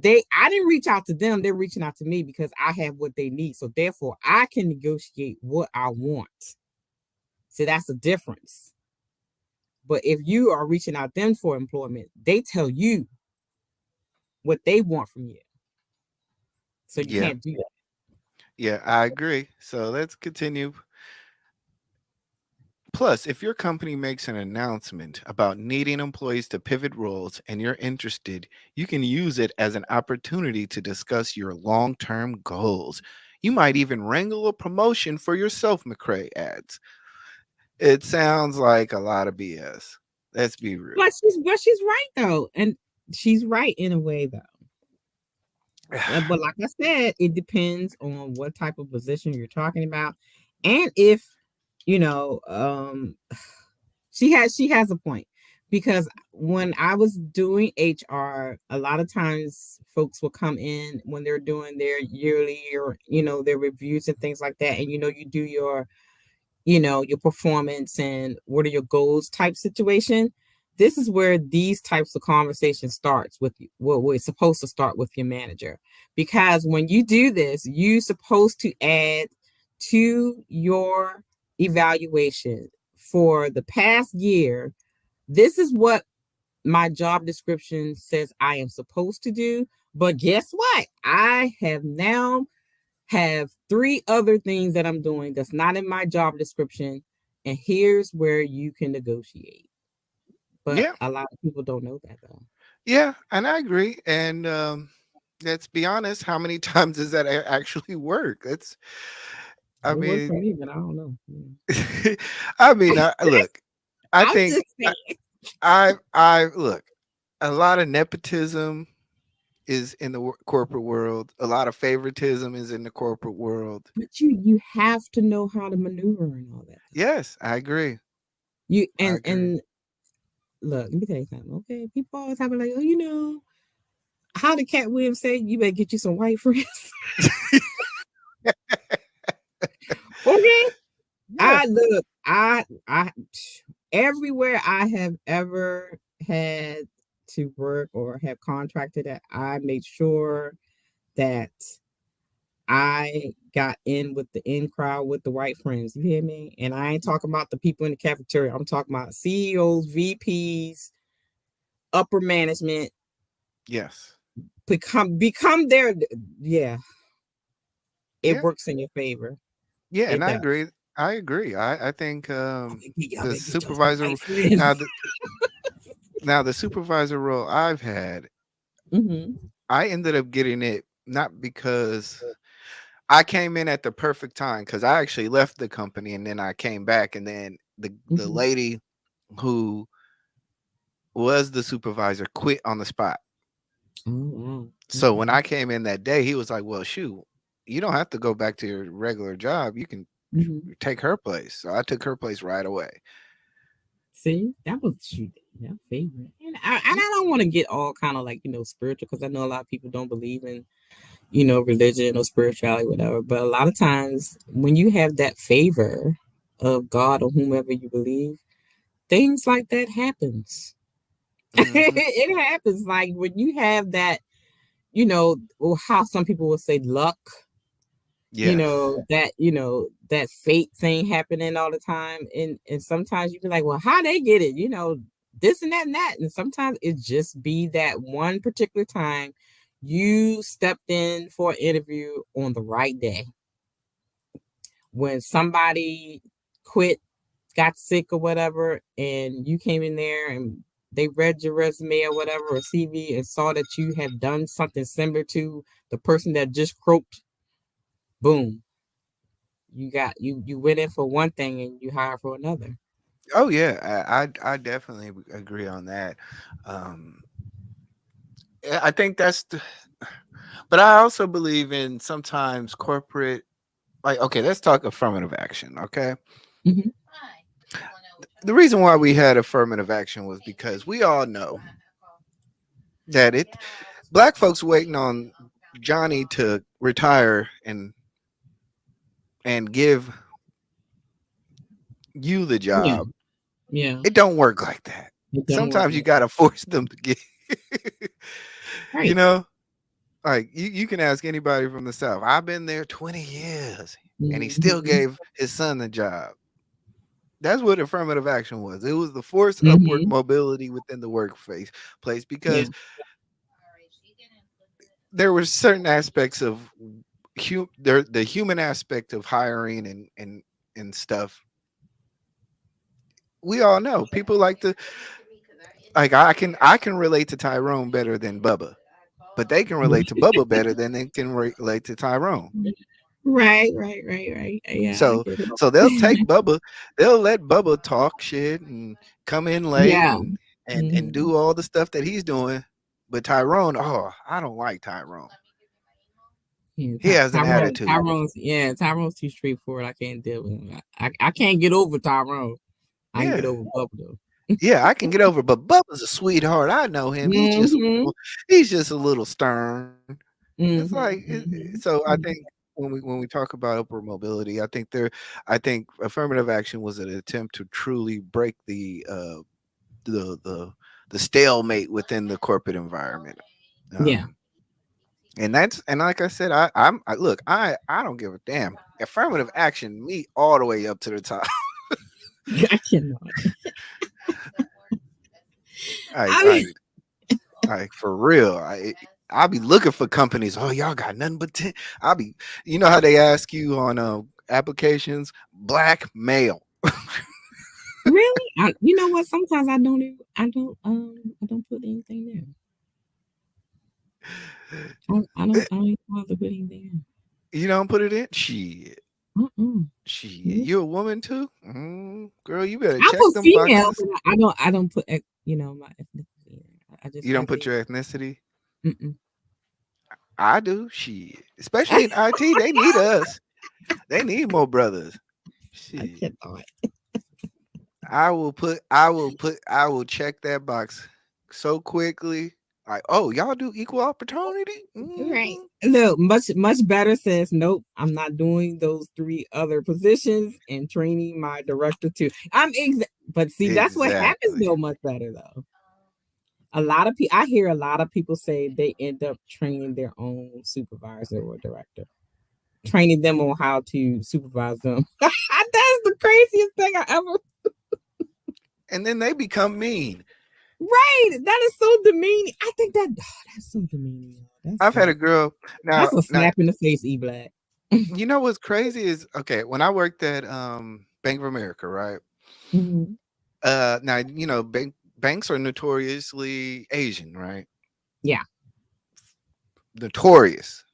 [SPEAKER 2] I didn't reach out to them. They're reaching out to me because I have what they need. So therefore, I can negotiate what I want. So that's the difference. But if you are reaching out them for employment, they tell you what they want from you. So you
[SPEAKER 1] yeah,
[SPEAKER 2] can't do that.
[SPEAKER 1] yeah, I agree. So let's continue. Plus, if your company makes an announcement about needing employees to pivot roles and you're interested, you can use it as an opportunity to discuss your long-term goals. You might even wrangle a promotion for yourself, McCrae adds. It sounds like a lot of BS. Let's be real.
[SPEAKER 2] But she's right though. And she's right in a way though. But like I said, it depends on what type of position you're talking about. And if, you know, she has a point because when I was doing HR, a lot of times folks will come in when they're doing their yearly or their reviews and things like that, and you do your performance and what are your goals type situation. This is where these types of conversations starts with you. Well, we're supposed to start with your manager because when you do this, you're supposed to add to your evaluation for the past year. This is what my job description says I am supposed to do. But guess what? I have three other things that I'm doing that's not in my job description. And here's where you can negotiate. But
[SPEAKER 1] Yeah,
[SPEAKER 2] a lot of people don't know that though.
[SPEAKER 1] yeah, and I agree. And let's be honest, how many times does that actually work? It's, I
[SPEAKER 2] It worked
[SPEAKER 1] mean,
[SPEAKER 2] for me, but I don't know. Yeah.
[SPEAKER 1] I mean, look, I
[SPEAKER 2] I'm
[SPEAKER 1] think
[SPEAKER 2] just saying.
[SPEAKER 1] I look, a lot of nepotism is in the corporate world. A lot of favoritism is in the corporate world.
[SPEAKER 2] But you have to know how to maneuver and all that.
[SPEAKER 1] Yes, I agree.
[SPEAKER 2] You
[SPEAKER 1] I agree.
[SPEAKER 2] and look, let me tell you something. Okay, people always have like, oh, how did Cat Williams say? You better get you some white friends. Okay,
[SPEAKER 1] Yeah.
[SPEAKER 2] I look, I everywhere I have ever had to work or have contracted at, I made sure that I got in with the in crowd with the white friends. You hear me? And I ain't talking about the people in the cafeteria. I'm talking about CEOs, VPs, upper management.
[SPEAKER 1] Yes.
[SPEAKER 2] Become their, yeah. It
[SPEAKER 1] Yeah.
[SPEAKER 2] works in your favor.
[SPEAKER 1] Yeah, and
[SPEAKER 2] It
[SPEAKER 1] I
[SPEAKER 2] does.
[SPEAKER 1] agree. I agree. I think
[SPEAKER 2] Y'all
[SPEAKER 1] the
[SPEAKER 2] better get y'all some
[SPEAKER 1] supervisor
[SPEAKER 2] white friends.
[SPEAKER 1] now the now the supervisor role I've had,
[SPEAKER 2] Mm-hmm.
[SPEAKER 1] I ended up getting it not because I came in at the perfect time, because I actually left the company and then I came back, and then the
[SPEAKER 2] Mm-hmm.
[SPEAKER 1] lady who was the supervisor quit on the spot.
[SPEAKER 2] Oh wow.
[SPEAKER 1] So when
[SPEAKER 2] Okay.
[SPEAKER 1] I came in that day, he was like, "Well, shoot, you don't have to go back to your regular job. You can
[SPEAKER 2] Mm-hmm.
[SPEAKER 1] take her place." So I took her place right away.
[SPEAKER 2] See, that was shoot, that favorite. And
[SPEAKER 1] Yeah.
[SPEAKER 2] I don't want to get all kind of like, spiritual because I know a lot of people don't believe in, religion or spirituality, whatever. But a lot of times when you have that favor of God or whomever you believe, things like that happens.
[SPEAKER 1] Hmm.
[SPEAKER 2] It happens like when you have that, or how some people would say luck,
[SPEAKER 1] Yes.
[SPEAKER 2] that fate thing happening all the time. And sometimes you be like, well, how they get it? This and that and that. And sometimes it just be that one particular time you stepped in for an interview on the right day when somebody quit, got sick or whatever, and you came in there and they read your resume or whatever or CV and saw that you have done something similar to the person that just croaked. Boom, you went in for one thing and you hired for another.
[SPEAKER 1] Oh yeah, I definitely agree on that. Um, I think that's the, but I also believe in sometimes corporate, like, okay, let's talk affirmative action. Okay,
[SPEAKER 2] Hmm.
[SPEAKER 1] the reason why we had affirmative action was because we all know that black folks waiting on Johnny to retire and give you the
[SPEAKER 2] Yeah,
[SPEAKER 1] job.
[SPEAKER 2] yeah,
[SPEAKER 1] It don't work like that.
[SPEAKER 2] it don't work
[SPEAKER 1] Sometimes you
[SPEAKER 2] like
[SPEAKER 1] gotta force them to get, you
[SPEAKER 2] right.
[SPEAKER 1] know, like you can ask anybody from the South. I've been there 20 years, and he still
[SPEAKER 2] Hmm.
[SPEAKER 1] gave his son the job. That's what affirmative action was. It was the forced upward
[SPEAKER 2] Hmm.
[SPEAKER 1] mobility within the workplace place,
[SPEAKER 2] Yeah,
[SPEAKER 1] because there were certain aspects of the human aspect of hiring and stuff. We all know people like to, like, I can relate to Tyrone better than Bubba, but they can relate to Bubba better than they can relate to Tyrone.
[SPEAKER 2] right, right, right, right. Yeah, I
[SPEAKER 1] So
[SPEAKER 2] get it.
[SPEAKER 1] so they'll take Bubba, they'll let Bubba talk shit and come in late
[SPEAKER 2] Yeah.
[SPEAKER 1] and
[SPEAKER 2] Hmm.
[SPEAKER 1] do all the stuff that he's doing. But Tyrone, oh, I don't like Tyrone.
[SPEAKER 2] Yeah,
[SPEAKER 1] He has an attitude.
[SPEAKER 2] Tyrone's too straightforward. I can't deal with him. I can't get over Tyrone. I can get
[SPEAKER 1] Yeah.
[SPEAKER 2] over Bubba though.
[SPEAKER 1] Yeah, I can get over, but Bubba's a sweetheart. I know him.
[SPEAKER 2] Hmm.
[SPEAKER 1] He's just a little stern. It's like
[SPEAKER 2] Hmm.
[SPEAKER 1] so I think when we talk about upward mobility, I think affirmative action was an attempt to truly break the the the stalemate within the corporate environment.
[SPEAKER 2] Yeah.
[SPEAKER 1] Um, and like I said, I look, I don't give a damn. Affirmative action, me all the way up to the top.
[SPEAKER 2] I cannot.
[SPEAKER 1] I
[SPEAKER 2] I
[SPEAKER 1] I
[SPEAKER 2] mean,
[SPEAKER 1] like for real. I'll be looking for companies. Oh, y'all got nothing but 10. I'll be, you know how they ask you on applications, black male.
[SPEAKER 2] really? You know what? Sometimes I don't put anything there. I don't even bother putting there.
[SPEAKER 1] You don't put it in? Shit.
[SPEAKER 2] Mm-mm.
[SPEAKER 1] Shit.
[SPEAKER 2] Nope.
[SPEAKER 1] You a woman too? Girl, you better
[SPEAKER 2] I
[SPEAKER 1] check
[SPEAKER 2] put
[SPEAKER 1] them
[SPEAKER 2] female,
[SPEAKER 1] boxes.
[SPEAKER 2] but I don't put my ethnicity. I just
[SPEAKER 1] You don't
[SPEAKER 2] have
[SPEAKER 1] put
[SPEAKER 2] a.
[SPEAKER 1] your ethnicity?
[SPEAKER 2] Mm-mm.
[SPEAKER 1] I do. Shit. Especially in IT, they need us. They need more brothers.
[SPEAKER 2] I
[SPEAKER 1] Shit.
[SPEAKER 2] cannot.
[SPEAKER 1] I will check that box so quickly. Like, oh, y'all do equal opportunity?
[SPEAKER 2] Right.
[SPEAKER 1] Hmm.
[SPEAKER 2] Look, much better says nope. I'm not doing those three other positions and training my director too. But see, that's what happens
[SPEAKER 1] Exactly.
[SPEAKER 2] though. Much better though. A lot of people. I hear a lot of people say they end up training their own supervisor or director, training them on how to supervise them. That's the craziest thing I ever.
[SPEAKER 1] And then they become mean.
[SPEAKER 2] Right. That is so demeaning. I think that's so demeaning.
[SPEAKER 1] I've had a girl
[SPEAKER 2] That's a
[SPEAKER 1] now
[SPEAKER 2] slap in the face, E Black.
[SPEAKER 1] you know what's crazy is okay, when I worked at Bank of America, right?
[SPEAKER 2] Hmm.
[SPEAKER 1] Now banks are notoriously Asian, right?
[SPEAKER 2] Yeah.
[SPEAKER 1] Notorious.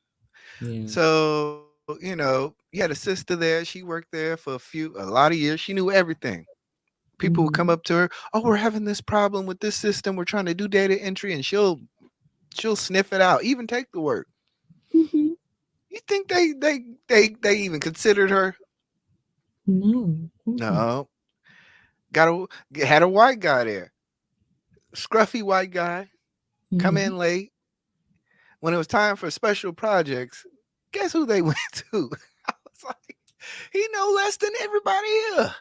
[SPEAKER 2] Yeah.
[SPEAKER 1] So, you had a sister there. She worked there for a lot of years. She knew everything. People would come
[SPEAKER 2] Hmm.
[SPEAKER 1] up to her, "Oh, we're having this problem with this system. We're trying to do data entry," and she'll sniff it out, even take the work.
[SPEAKER 2] Hmm.
[SPEAKER 1] You think they even considered her?
[SPEAKER 2] No, of course not.
[SPEAKER 1] No. Had a white guy there, scruffy white guy, come
[SPEAKER 2] Hmm.
[SPEAKER 1] in late. When it was time for special projects, guess who they went to? I was like, he know less than everybody here.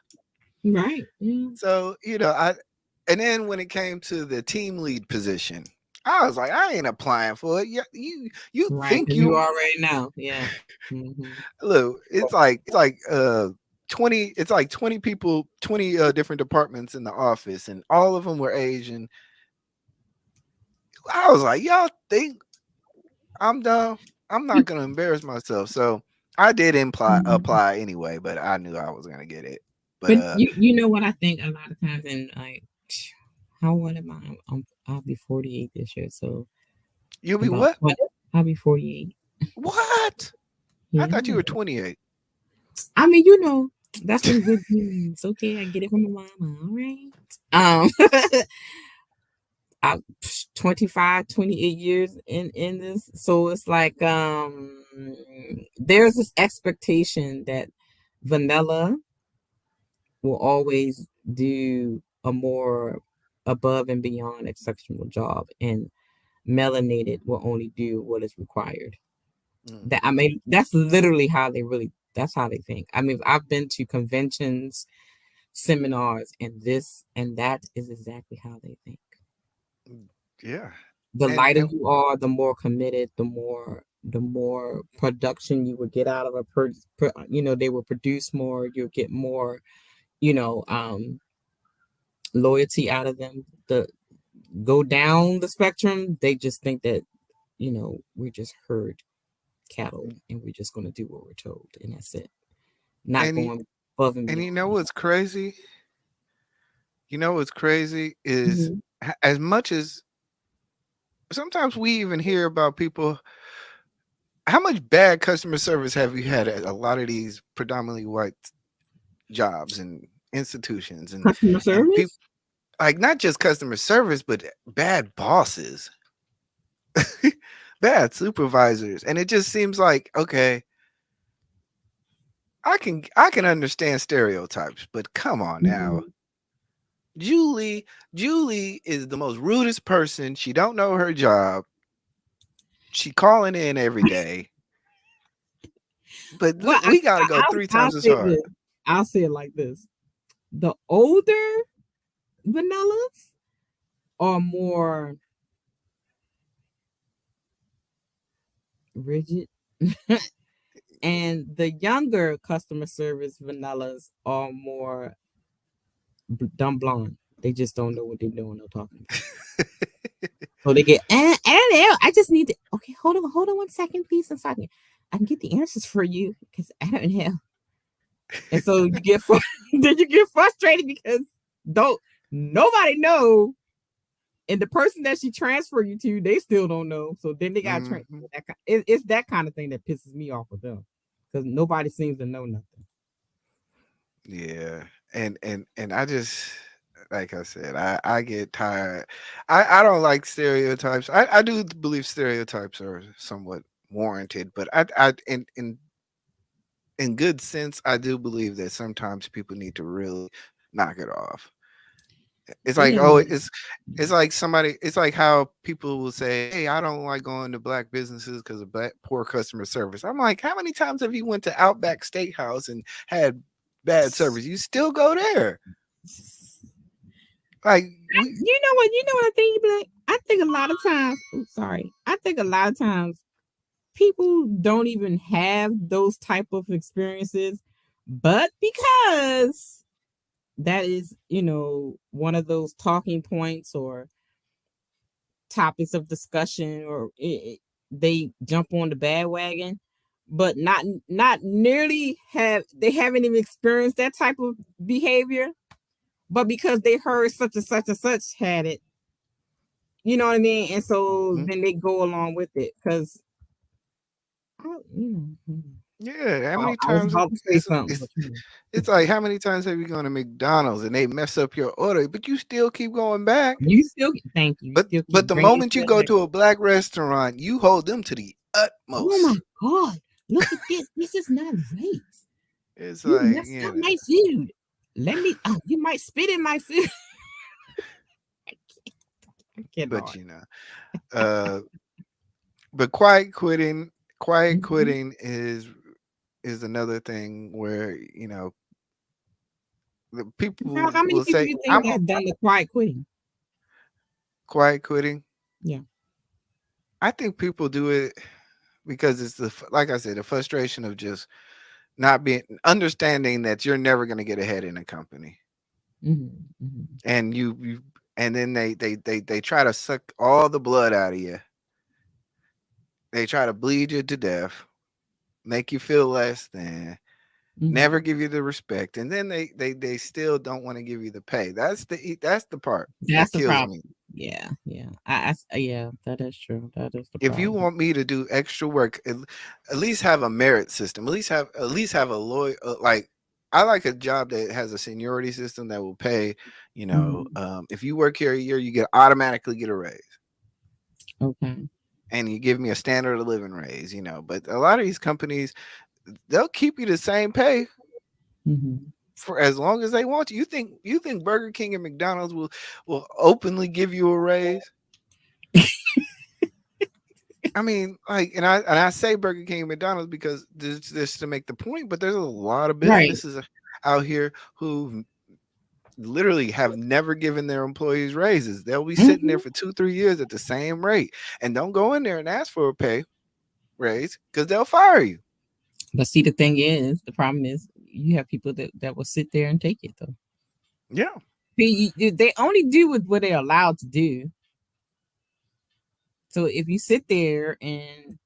[SPEAKER 2] Right. Yeah.
[SPEAKER 1] So, and then when it came to the team lead position, I was like, I ain't applying for it. Yeah, you
[SPEAKER 2] Right.
[SPEAKER 1] think
[SPEAKER 2] Because you
[SPEAKER 1] you
[SPEAKER 2] already know. Yeah. Hmm.
[SPEAKER 1] look, it's like 20, it's like 20 people, 20 different departments in the office, and all of them were Asian. I was like, y'all think I'm dumb? I'm not gonna embarrass myself. So I did apply anyway, but I knew I was gonna get it. But
[SPEAKER 2] But you know what I think a lot of times, and like, how old am I? I'll be 48 this year, so
[SPEAKER 1] you'll be
[SPEAKER 2] about
[SPEAKER 1] what?
[SPEAKER 2] what? I'll be 48.
[SPEAKER 1] What? I thought you
[SPEAKER 2] Yeah.
[SPEAKER 1] were 28.
[SPEAKER 2] I mean, that's them good genes. Okay, I get it from my mama. All right. Um, I 25, 28 years in this, so it's like there's this expectation that vanilla will always do a more above and beyond exceptional job, and melanated will only do what is required. That I
[SPEAKER 1] Mhm.
[SPEAKER 2] mean, that's literally how they really. That's how they think. I mean, I've been to conventions, seminars, and this and that is exactly how they think.
[SPEAKER 1] Yeah.
[SPEAKER 2] The
[SPEAKER 1] And
[SPEAKER 2] lighter
[SPEAKER 1] and
[SPEAKER 2] you are, the more committed, the more production you would get out of they will produce more, you'll get more, you know, um, loyalty out of them. The go down the spectrum, they just think that, we're just herd cattle and we're just gonna do what we're told and that's it. Not
[SPEAKER 1] and
[SPEAKER 2] going above and
[SPEAKER 1] and you know
[SPEAKER 2] beyond.
[SPEAKER 1] what's crazy? You know what's crazy is
[SPEAKER 2] Mhm.
[SPEAKER 1] as much as sometimes we even hear about people. How much bad customer service have you had at a lot of these predominantly white jobs and institutions
[SPEAKER 2] Customer
[SPEAKER 1] and people
[SPEAKER 2] service?
[SPEAKER 1] like not just customer service but bad bosses, bad supervisors, and it just seems like okay, I can understand stereotypes, but come on now.
[SPEAKER 2] Mhm.
[SPEAKER 1] Julie is the most rudest person. She don't know her job. She calling in every day, but
[SPEAKER 2] Well,
[SPEAKER 1] we got to go three
[SPEAKER 2] I'll
[SPEAKER 1] times as
[SPEAKER 2] say
[SPEAKER 1] hard.
[SPEAKER 2] this. I'll say it like this: the older vanillas are more rigid, and the younger customer service vanillas are more dumb blonde. They just don't know what they're doing or talking about. So they get, I don't know. I just need to. Okay, hold on 1 second, please. I can get the answers for you because I don't know. And so then you get frustrated because don't nobody know and the person that she transferred you to, they still don't know. So then they got to
[SPEAKER 1] Hmm.
[SPEAKER 2] it's that kind of thing that pisses me off with them because nobody seems to know nothing.
[SPEAKER 1] Yeah, and I just like I said, I get tired. I don't like stereotypes. I do believe stereotypes are somewhat warranted, but I in good sense, I do believe that sometimes people need to really knock it off. It's like,
[SPEAKER 2] Yeah.
[SPEAKER 1] oh, it's like somebody. It's like how people will say, "Hey, I don't like going to black businesses because of black poor customer service." I'm like, how many times have you went to Outback Steakhouse and had bad service? You still go there. Like we,
[SPEAKER 2] You know what? You know what I think, Black? I think a lot of times. Oops, sorry. I think a lot of times people don't even have those type of experiences, but because that is, one of those talking points or topics of discussion, or they jump on the bandwagon, but not nearly have they haven't even experienced that type of behavior, but because they heard such and such and such had it, you know what I mean, and so
[SPEAKER 1] mhm.
[SPEAKER 2] then they go along with it because
[SPEAKER 1] Yeah. How many
[SPEAKER 2] I was
[SPEAKER 1] times
[SPEAKER 2] about to say something, but
[SPEAKER 1] it's like how many times have you gone to McDonald's and they mess up your order, but you still keep going back?
[SPEAKER 2] you still thank you. You still
[SPEAKER 1] But
[SPEAKER 2] keep
[SPEAKER 1] the
[SPEAKER 2] bringing
[SPEAKER 1] moment you
[SPEAKER 2] yourself
[SPEAKER 1] go
[SPEAKER 2] back.
[SPEAKER 1] to a black restaurant, you hold them to the
[SPEAKER 2] Oh my
[SPEAKER 1] utmost.
[SPEAKER 2] God! Look at this. This is not right.
[SPEAKER 1] It's
[SPEAKER 2] You
[SPEAKER 1] like,
[SPEAKER 2] messed up my food. Let me. Oh, you might spit in my food. I
[SPEAKER 1] but
[SPEAKER 2] cannot.
[SPEAKER 1] uh, but quiet
[SPEAKER 2] Mhm.
[SPEAKER 1] quitting is another thing where the
[SPEAKER 2] How
[SPEAKER 1] people
[SPEAKER 2] many
[SPEAKER 1] will
[SPEAKER 2] people
[SPEAKER 1] say,
[SPEAKER 2] you
[SPEAKER 1] "I'm
[SPEAKER 2] think have done the quiet quitting?
[SPEAKER 1] quiet quitting."
[SPEAKER 2] Yeah.
[SPEAKER 1] I think people do it because it's like I said, the frustration of just not being understanding that you're never going to get ahead in a company,
[SPEAKER 2] Hmm. Hmm.
[SPEAKER 1] and you and then they try to suck all the blood out of you. They try to bleed you to death, make you feel less than, never
[SPEAKER 2] Hmm.
[SPEAKER 1] give you the respect, and then they still don't want to give you the pay. That's the part that
[SPEAKER 2] That's the
[SPEAKER 1] kills
[SPEAKER 2] problem.
[SPEAKER 1] me.
[SPEAKER 2] Yeah. Yeah. Yeah. That is true. That is the
[SPEAKER 1] If you
[SPEAKER 2] problem.
[SPEAKER 1] want me to do extra work, at least have a merit system. At least have a lawyer. Like I like a job that has a seniority system that will pay.
[SPEAKER 2] Hmm.
[SPEAKER 1] If you work here a year, you get automatically get a raise,
[SPEAKER 2] Okay.
[SPEAKER 1] and you give me a standard of living raise. But a lot of these companies, they'll keep you the same pay
[SPEAKER 2] Hmm.
[SPEAKER 1] for as long as they want you. You think Burger King and McDonald's will openly give you a raise? I mean, like, and I say Burger King and McDonald's because this to make the point, but there's a lot of
[SPEAKER 2] Right.
[SPEAKER 1] businesses out here who literally have never given their employees raises. They'll be sitting there
[SPEAKER 2] Hmm.
[SPEAKER 1] for 2-3 years at the same rate, and don't go in there and ask for a pay raise because they'll fire you.
[SPEAKER 2] But see, the problem is, you have people that will sit there and take it though.
[SPEAKER 1] Yeah.
[SPEAKER 2] See, they only do with what they're allowed to do. So if you sit there and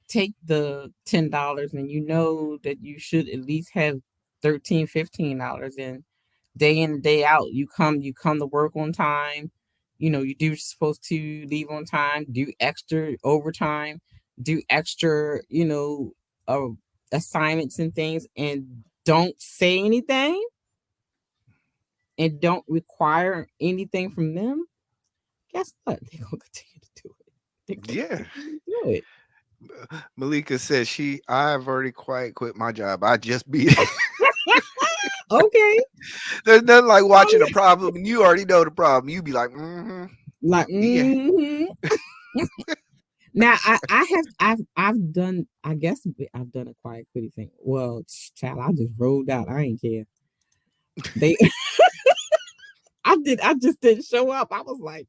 [SPEAKER 2] take the $10 and you know that you should at least have 13, $15, and day in and day out you come to work on time, you do what you're supposed to, leave on time, do extra overtime, do extra, uh, assignments and things, and don't say anything and don't require anything from them. Guess what? They're gonna continue to do it. They're gonna
[SPEAKER 1] Yeah.
[SPEAKER 2] continue to do it.
[SPEAKER 1] Malika says I've already quit my job. I just beat it.
[SPEAKER 2] Okay.
[SPEAKER 1] There's nothing like watching a
[SPEAKER 2] Oh,
[SPEAKER 1] problem and you already know the problem. You be like, mm-hmm.
[SPEAKER 2] like,
[SPEAKER 1] Yeah.
[SPEAKER 2] now I've done, I guess I've done a quiet quitting thing. Well, child, I just rolled out. I ain't care. They I just didn't show up. I was like,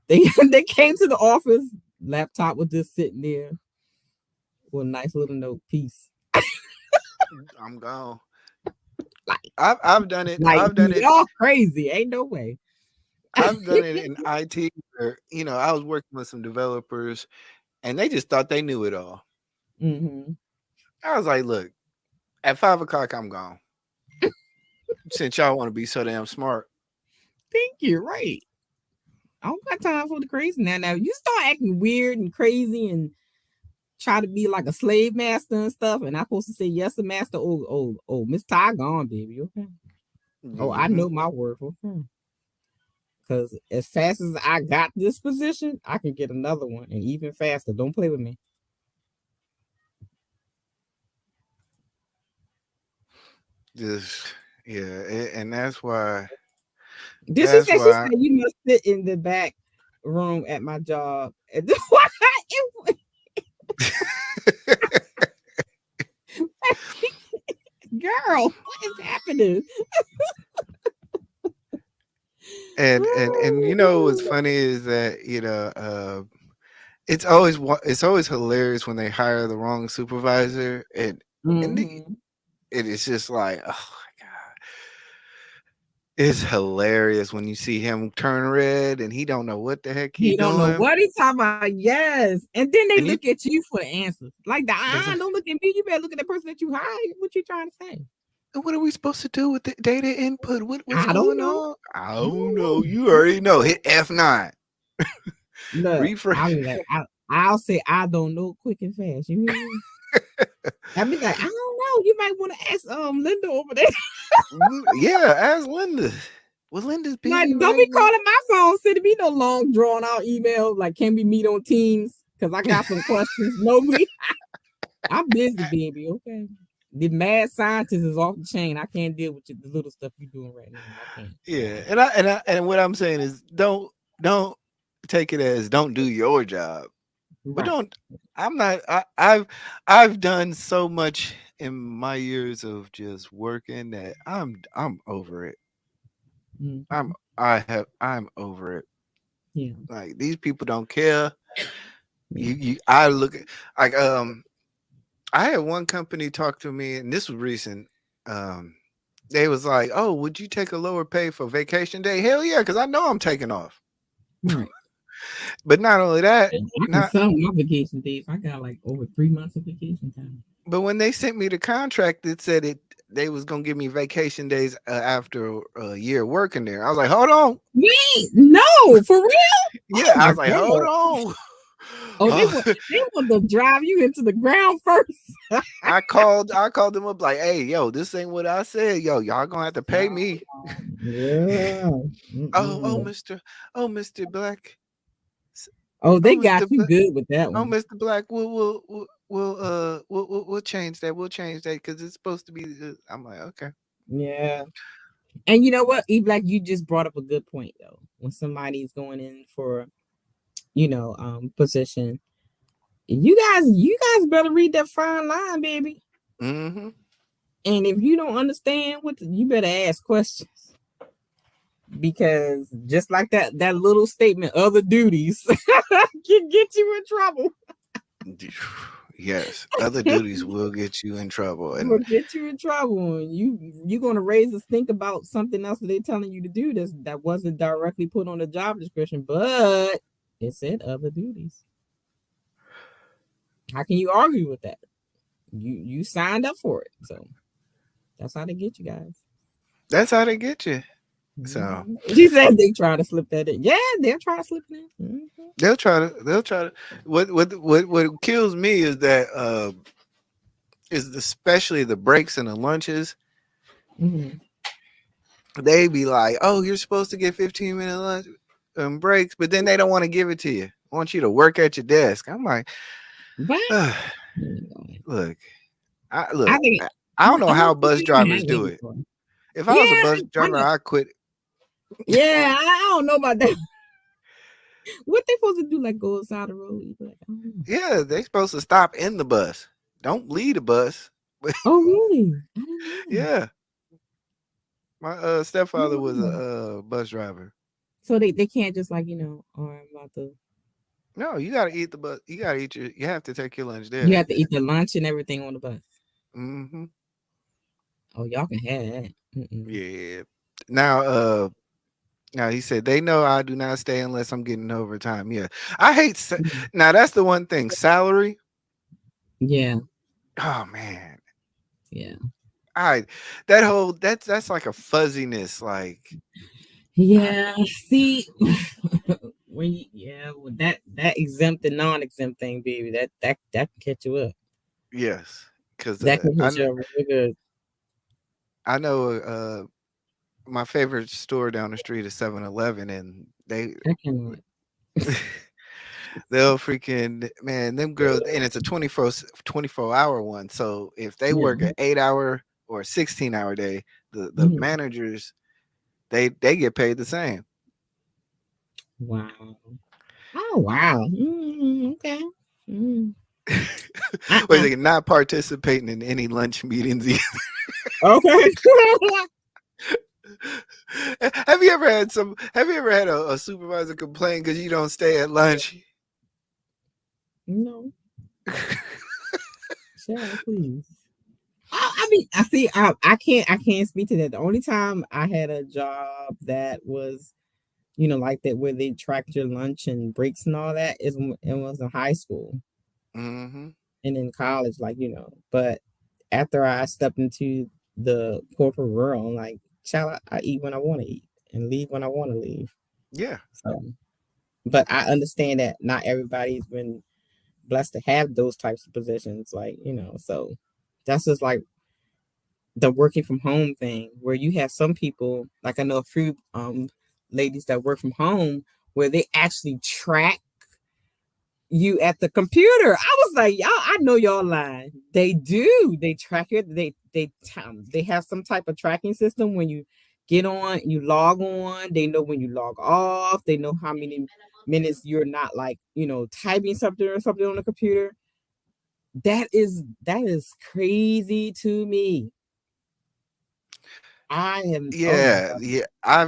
[SPEAKER 2] they they came to the office, laptop was just sitting there with a nice little note piece.
[SPEAKER 1] I'm gone.
[SPEAKER 2] Like
[SPEAKER 1] I've done it.
[SPEAKER 2] like
[SPEAKER 1] I've done it.
[SPEAKER 2] y'all crazy. Ain't no way.
[SPEAKER 1] I've done it in IT where, I was working with some developers and they just thought they knew it all.
[SPEAKER 2] Hmm.
[SPEAKER 1] I was like, look, at 5 o'clock, I'm gone. Since y'all want to be so damn smart.
[SPEAKER 2] Thank you. Right. I don't got time for the crazy now. Now you start acting weird and crazy and try to be like a slave master and stuff, and I'm supposed to say yes, a master. Oh, Miss Ty gone, baby. Okay. Oh, I
[SPEAKER 1] Hmm.
[SPEAKER 2] know my worth. Okay. Because as fast as I got this position, I can get another one and even faster. Don't play with me.
[SPEAKER 1] Just yeah, and that's why.
[SPEAKER 2] Did she
[SPEAKER 1] That's
[SPEAKER 2] say she
[SPEAKER 1] why.
[SPEAKER 2] said you must sit in the back room at my job? Girl, what is happening?
[SPEAKER 1] And you know what's funny is that it's always hilarious when they hire the wrong supervisor and
[SPEAKER 2] Mm-hmm.
[SPEAKER 1] it is just like, oh my god, it's hilarious when you see him turn red and he don't know what the heck he
[SPEAKER 2] He don't know
[SPEAKER 1] doing.
[SPEAKER 2] what he's talking about. Yes. And then they
[SPEAKER 1] And
[SPEAKER 2] look
[SPEAKER 1] you
[SPEAKER 2] at you for the answers. Like,
[SPEAKER 1] it's like,
[SPEAKER 2] don't look at me. You better look at the person that you hired. What you trying to say?
[SPEAKER 1] what are we supposed to do with the data input? What's
[SPEAKER 2] I don't
[SPEAKER 1] going
[SPEAKER 2] know.
[SPEAKER 1] on? I
[SPEAKER 2] I
[SPEAKER 1] don't
[SPEAKER 2] don't
[SPEAKER 1] know.
[SPEAKER 2] know.
[SPEAKER 1] You already know. Hit F9.
[SPEAKER 2] Look, I'll
[SPEAKER 1] Refresh.
[SPEAKER 2] be like, I'll say I don't know quick and fast. You hear me? I'll be like, I don't know. You might want to ask Linda over there.
[SPEAKER 1] Yeah, ask Linda. Well, Linda's
[SPEAKER 2] Like,
[SPEAKER 1] busy
[SPEAKER 2] don't
[SPEAKER 1] right
[SPEAKER 2] be
[SPEAKER 1] now.
[SPEAKER 2] calling my phone. Send me no long drawn out email. Like, can we meet on Teams? Because I got some questions. No, I'm busy, baby. Okay. The mad scientist is off the chain. I can't deal with the little stuff you're doing right now. I can't.
[SPEAKER 1] Yeah, and what I'm saying is don't take it as don't do your job, but
[SPEAKER 2] Right.
[SPEAKER 1] don't. I'm not. I've done so much in my years of just working that I'm over it. I'm
[SPEAKER 2] Mm-hmm.
[SPEAKER 1] I'm over it.
[SPEAKER 2] Yeah.
[SPEAKER 1] Like these people don't care.
[SPEAKER 2] Yeah.
[SPEAKER 1] I look at like I had one company talk to me, and this was recent. They was like, "Oh, would you take a lower pay for vacation day?" Hell yeah, because I know I'm taking off.
[SPEAKER 2] Right.
[SPEAKER 1] But not only that,
[SPEAKER 2] I can
[SPEAKER 1] not
[SPEAKER 2] sum my vacation days. I got like over 3 months of vacation time.
[SPEAKER 1] but when they sent me the contract, it said they was gonna give me vacation days after a year working there. I was like, hold on,
[SPEAKER 2] Wait, no, for real?
[SPEAKER 1] yeah.
[SPEAKER 2] Oh
[SPEAKER 1] I
[SPEAKER 2] my
[SPEAKER 1] was like, hold
[SPEAKER 2] god.
[SPEAKER 1] on.
[SPEAKER 2] Oh,
[SPEAKER 1] Huh.
[SPEAKER 2] they want to drive you into the ground first.
[SPEAKER 1] I called them up like, hey, yo, this ain't what I said. Yo, y'all gonna have to pay me.
[SPEAKER 2] Yeah.
[SPEAKER 1] Oh,
[SPEAKER 2] Mm-mm.
[SPEAKER 1] Mr. Black. S-
[SPEAKER 2] Oh,
[SPEAKER 1] Oh,
[SPEAKER 2] they got
[SPEAKER 1] Mr.
[SPEAKER 2] you
[SPEAKER 1] Black.
[SPEAKER 2] good with that
[SPEAKER 1] Oh,
[SPEAKER 2] one.
[SPEAKER 1] Mr. Black. We'll change that. We'll change that because it's supposed to be. I'm like, okay.
[SPEAKER 2] Yeah. And you know what? E Black, you just brought up a good point though. When somebody's going in for, position, you guys better read that fine line, baby.
[SPEAKER 1] Mm-hmm.
[SPEAKER 2] And if you don't understand you better ask questions. Because just like that little statement, other duties can get you in trouble.
[SPEAKER 1] Yes, other duties will get you in trouble,
[SPEAKER 2] Will
[SPEAKER 1] and
[SPEAKER 2] get you in trouble. And you're gonna raise us think about something else that they're telling you to do that wasn't directly put on the job description, but it said other duties. How can you argue with that? You signed up for it. So that's how they get you guys.
[SPEAKER 1] that's how they get you. So
[SPEAKER 2] Mhm. She said they try to slip that in. Yeah, they're trying to slip it in. Mhm.
[SPEAKER 1] they'll try to. What kills me is that is especially the breaks and the lunches.
[SPEAKER 2] Mhm.
[SPEAKER 1] They be like, oh, you're supposed to get 15-minute lunch breaks, but then they don't want to give it to you. Want you to work at your desk. I'm like,
[SPEAKER 2] But
[SPEAKER 1] look,
[SPEAKER 2] I think
[SPEAKER 1] I don't know
[SPEAKER 2] I
[SPEAKER 1] how
[SPEAKER 2] don't think
[SPEAKER 1] bus
[SPEAKER 2] you ever
[SPEAKER 1] drivers
[SPEAKER 2] had that
[SPEAKER 1] do it.
[SPEAKER 2] before.
[SPEAKER 1] If I was a
[SPEAKER 2] Yeah,
[SPEAKER 1] bus
[SPEAKER 2] I
[SPEAKER 1] driver,
[SPEAKER 2] know.
[SPEAKER 1] I quit.
[SPEAKER 2] Yeah, I don't know about that. What they supposed to do? Like go inside the road? You be like, I don't know.
[SPEAKER 1] Yeah, they supposed to stop in the bus. Don't leave the bus.
[SPEAKER 2] Oh, really? I didn't know that.
[SPEAKER 1] Yeah, my stepfather was
[SPEAKER 2] Yeah.
[SPEAKER 1] a bus driver.
[SPEAKER 2] So they can't just like or I'm about to.
[SPEAKER 1] No, you gotta eat the bus. You gotta eat your. You have to take your lunch
[SPEAKER 2] You
[SPEAKER 1] there.
[SPEAKER 2] have to eat the lunch and everything on the bus.
[SPEAKER 1] Hmm.
[SPEAKER 2] Oh, y'all can have that. Mm-mm.
[SPEAKER 1] Yeah. Now, now he said they know I do not stay unless I'm getting overtime. Yeah, I hate.
[SPEAKER 2] Mm.
[SPEAKER 1] Now that's the one thing. Salary.
[SPEAKER 2] Yeah,
[SPEAKER 1] Oh man,
[SPEAKER 2] yeah.
[SPEAKER 1] I that whole that's like a fuzziness. Like, I,
[SPEAKER 2] Yeah. See, well, that exempt and non-exempt thing, baby, that can catch you up.
[SPEAKER 1] yes, because
[SPEAKER 2] That can hit you up real good.
[SPEAKER 1] I know my favorite store down the street is 7-Eleven, and
[SPEAKER 2] I cannot.
[SPEAKER 1] they'll freaking man them girls, and it's a 24-hour one. So if they
[SPEAKER 2] Yeah.
[SPEAKER 1] work an 8 hour or a 16-hour day, the
[SPEAKER 2] Mhm.
[SPEAKER 1] managers they get paid the same.
[SPEAKER 2] Wow. Oh wow. Okay. Mm.
[SPEAKER 1] Wait,
[SPEAKER 2] Uh-uh.
[SPEAKER 1] they not participating in any lunch meetings.
[SPEAKER 2] Okay.
[SPEAKER 1] Have you ever had a supervisor complain because you don't stay at lunch?
[SPEAKER 2] No, child, please. I mean, I see. I can't speak to that. The only time I had a job that was, like that, where they tracked your lunch and breaks and all that, is when it was in high school
[SPEAKER 1] Hmm.
[SPEAKER 2] and in college, But after I stepped into the corporate world, like, child, I eat when I want to eat and leave when I want to leave.
[SPEAKER 1] Yeah.
[SPEAKER 2] So, but I understand that not everybody's been blessed to have those types of positions, so that's just like the working from home thing, where you have some people, like I know a few ladies that work from home, where they actually track you at the computer. I was like, y'all, I know y'all lying. They do. They track it. They have some type of tracking system. When you get on, you log on. They know when you log off. They know how many minutes you're not, like, typing something or something on the computer. That is crazy to me. I am. Oh my
[SPEAKER 1] Yeah,
[SPEAKER 2] god.
[SPEAKER 1] yeah. I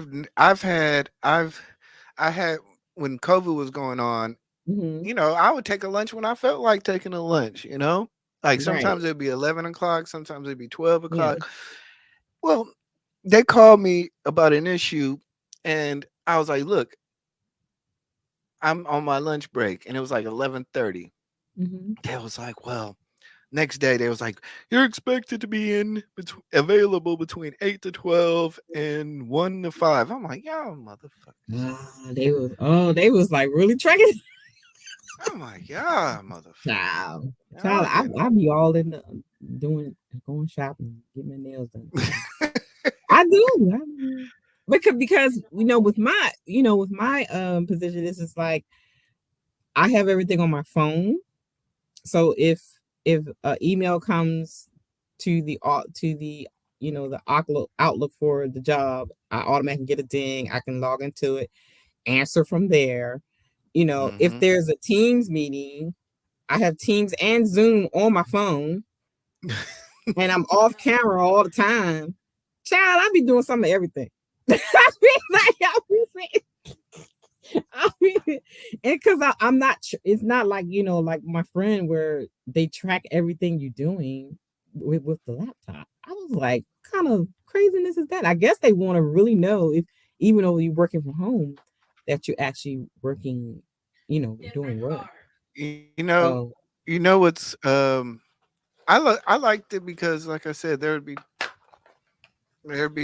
[SPEAKER 1] had when COVID was going on,
[SPEAKER 2] Hmm.
[SPEAKER 1] I would take a lunch when I felt like taking a lunch. Like
[SPEAKER 2] Right.
[SPEAKER 1] sometimes it'd be 11 o'clock, sometimes it'd be 12
[SPEAKER 2] Yeah.
[SPEAKER 1] o'clock. Well, they called me about an issue, and I was like, look, I'm on my lunch break, and it was like 11:30.
[SPEAKER 2] Hmm.
[SPEAKER 1] They was like, well, next day they was like, you're expected to be available between 8 to 12 and 1 to 5. I'm like, y'all motherfucker.
[SPEAKER 2] They was like really tracking.
[SPEAKER 1] I'm like, y'all motherfucker.
[SPEAKER 2] Child. Child,
[SPEAKER 1] Y'all
[SPEAKER 2] I
[SPEAKER 1] getting
[SPEAKER 2] be all in the doing going shopping, getting my nails done. Child. I do. I do. Because with my position, this is like I have everything on my phone. So if an email comes to the the outlook for the job, I automatically get a ding. I can log into it, answer from there. If
[SPEAKER 1] hmm
[SPEAKER 2] there's a Teams meeting, I have Teams and Zoom on my phone, and I'm off camera all the time. Child, I be doing some of everything. I be like, and because I'm not, it's not like, like my friend where they track everything you're doing with the laptop. I was like, kind of craziness is that? I guess they want to really know if, even though you're working from home, that you're actually working, doing work.
[SPEAKER 1] you know,
[SPEAKER 2] So,
[SPEAKER 1] what's I liked it because, like I said, there'd be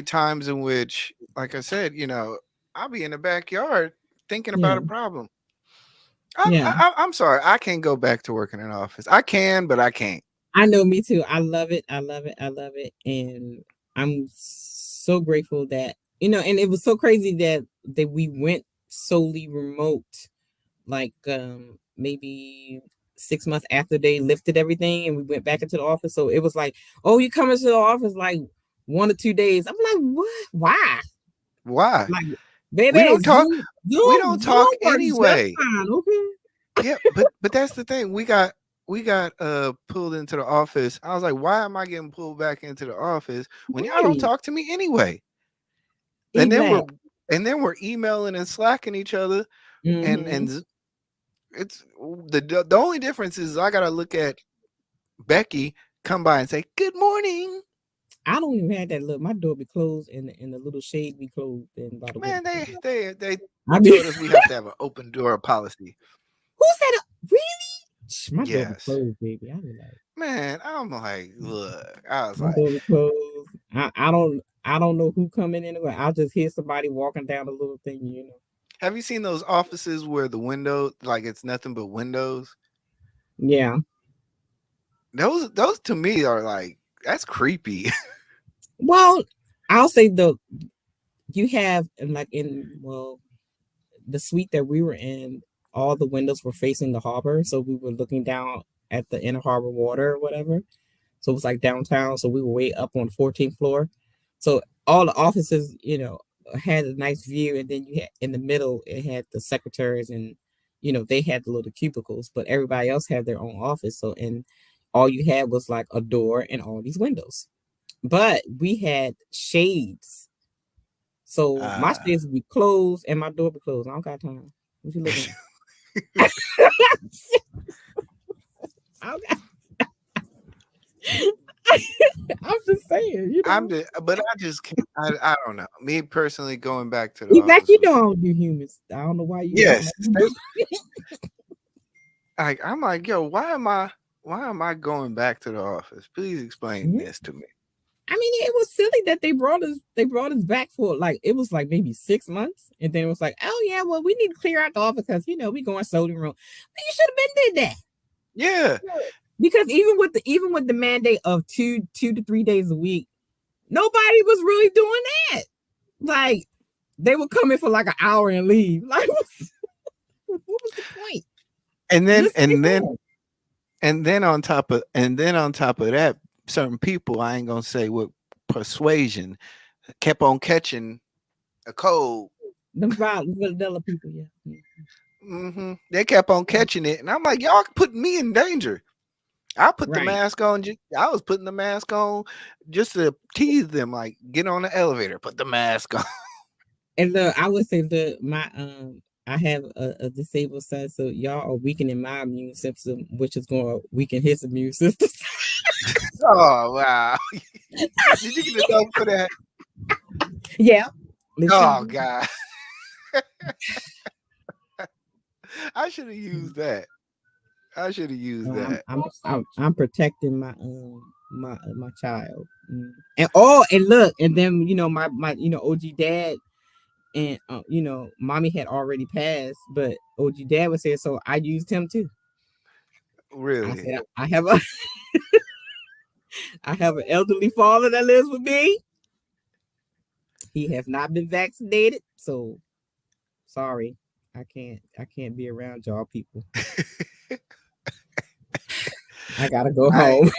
[SPEAKER 1] times in which, like I said, I'll be in the backyard thinking about
[SPEAKER 2] yeah,
[SPEAKER 1] a problem.
[SPEAKER 2] yeah.
[SPEAKER 1] I'm sorry, I can't go back to working in an office. I can, but I can't.
[SPEAKER 2] I know, me too. I love it. I love it. I love it. And I'm so grateful that, and it was so crazy that we went solely remote, like maybe 6 months after they lifted everything and we went back into the office. So it was like, oh, you come into the office like 1 or 2 days. I'm like, what? Why?
[SPEAKER 1] Why?
[SPEAKER 2] Like,
[SPEAKER 1] We
[SPEAKER 2] baby,
[SPEAKER 1] don't talk.
[SPEAKER 2] Zoom,
[SPEAKER 1] We
[SPEAKER 2] Zoom,
[SPEAKER 1] don't
[SPEAKER 2] Zoom
[SPEAKER 1] talk
[SPEAKER 2] works just
[SPEAKER 1] anyway.
[SPEAKER 2] fine. Okay.
[SPEAKER 1] Yeah, but that's the thing. We got pulled into the office. I was like, why am I getting pulled back into the office when y'all don't
[SPEAKER 2] Right.
[SPEAKER 1] talk to me anyway? And then we're
[SPEAKER 2] Exactly.
[SPEAKER 1] emailing and slacking each other, and
[SPEAKER 2] Hmm.
[SPEAKER 1] it's the only difference is I gotta look at Becky come by and say good morning.
[SPEAKER 2] I don't even have that look. My door be closed and the little shade be closed and by the
[SPEAKER 1] Man,
[SPEAKER 2] window.
[SPEAKER 1] they
[SPEAKER 2] I be
[SPEAKER 1] told us we have to have an open door policy.
[SPEAKER 2] who said it? Really? My door be
[SPEAKER 1] Yes.
[SPEAKER 2] closed, baby. I be like,
[SPEAKER 1] Man, I'm like, look, I was
[SPEAKER 2] my
[SPEAKER 1] like,
[SPEAKER 2] door be closed. I don't know who coming in. I'll just hear somebody walking down a little thing, you know.
[SPEAKER 1] Have you seen those offices where the window, like it's nothing but windows?
[SPEAKER 2] Yeah.
[SPEAKER 1] Those to me are like that's creepy.
[SPEAKER 2] Well, I'll say you have like in well the suite that we were in, all the windows were facing the harbor, so we were looking down at the inner harbor water or whatever. So it was like downtown. So we were way up on the 14th floor. So all the offices, you know, had a nice view, and then you had in the middle it had the secretaries, and you know they had the little cubicles, but everybody else had their own office. So and all you had was like a door and all these windows, but we had shades. So my
[SPEAKER 1] Ah.
[SPEAKER 2] shades would be closed and my door would be closed. I don't got time. What you looking at? I don't got- I'm just saying, you
[SPEAKER 1] I'm
[SPEAKER 2] know.
[SPEAKER 1] just, but I just can't. I don't know. Me personally, going back to the
[SPEAKER 2] You back,
[SPEAKER 1] office
[SPEAKER 2] you
[SPEAKER 1] was
[SPEAKER 2] know I don't do humans. I don't know why you acting
[SPEAKER 1] yes.
[SPEAKER 2] like you do.
[SPEAKER 1] Like I'm like, yo, why am I going back to the office? Please explain
[SPEAKER 2] Mhm.
[SPEAKER 1] this to me.
[SPEAKER 2] I mean, it was silly that they brought us back for like it was like maybe 6 months, and then it was like, oh yeah, well we need to clear out the office because you know we going soda room. But you should have been did that.
[SPEAKER 1] Yeah.
[SPEAKER 2] Because even with the mandate of 2 to 3 days a week, nobody was really doing that. Like they would come in for like an hour and leave. Like what was the point?
[SPEAKER 1] And then
[SPEAKER 2] Just stay
[SPEAKER 1] and then
[SPEAKER 2] home.
[SPEAKER 1] and then on top of that, certain people, I ain't gonna say with persuasion, kept on catching a cold.
[SPEAKER 2] Them vanilla people, yeah.
[SPEAKER 1] They kept on catching it, and I'm like, y'all putting me in danger. I put the
[SPEAKER 2] Right.
[SPEAKER 1] mask on. I was putting the mask on just to tease them, like get on the elevator, put the mask on.
[SPEAKER 2] And look, I would say the my I have a disabled son, so y'all are weakening my immune system, which is going to weaken his immune system.
[SPEAKER 1] Oh wow! Did you get a dog for that?
[SPEAKER 2] Yeah, let's see.
[SPEAKER 1] Oh god, I should have used that. I should have used
[SPEAKER 2] No,
[SPEAKER 1] that.
[SPEAKER 2] I'm protecting my child. And oh, and look, and then you know my you know OG dad and you know mommy had already passed, but OG dad was here, so I used him too. I
[SPEAKER 1] Really?
[SPEAKER 2] said I have an elderly father that lives with me. He has not been vaccinated, so sorry, I can't be around y'all people. I gotta go
[SPEAKER 1] I
[SPEAKER 2] home.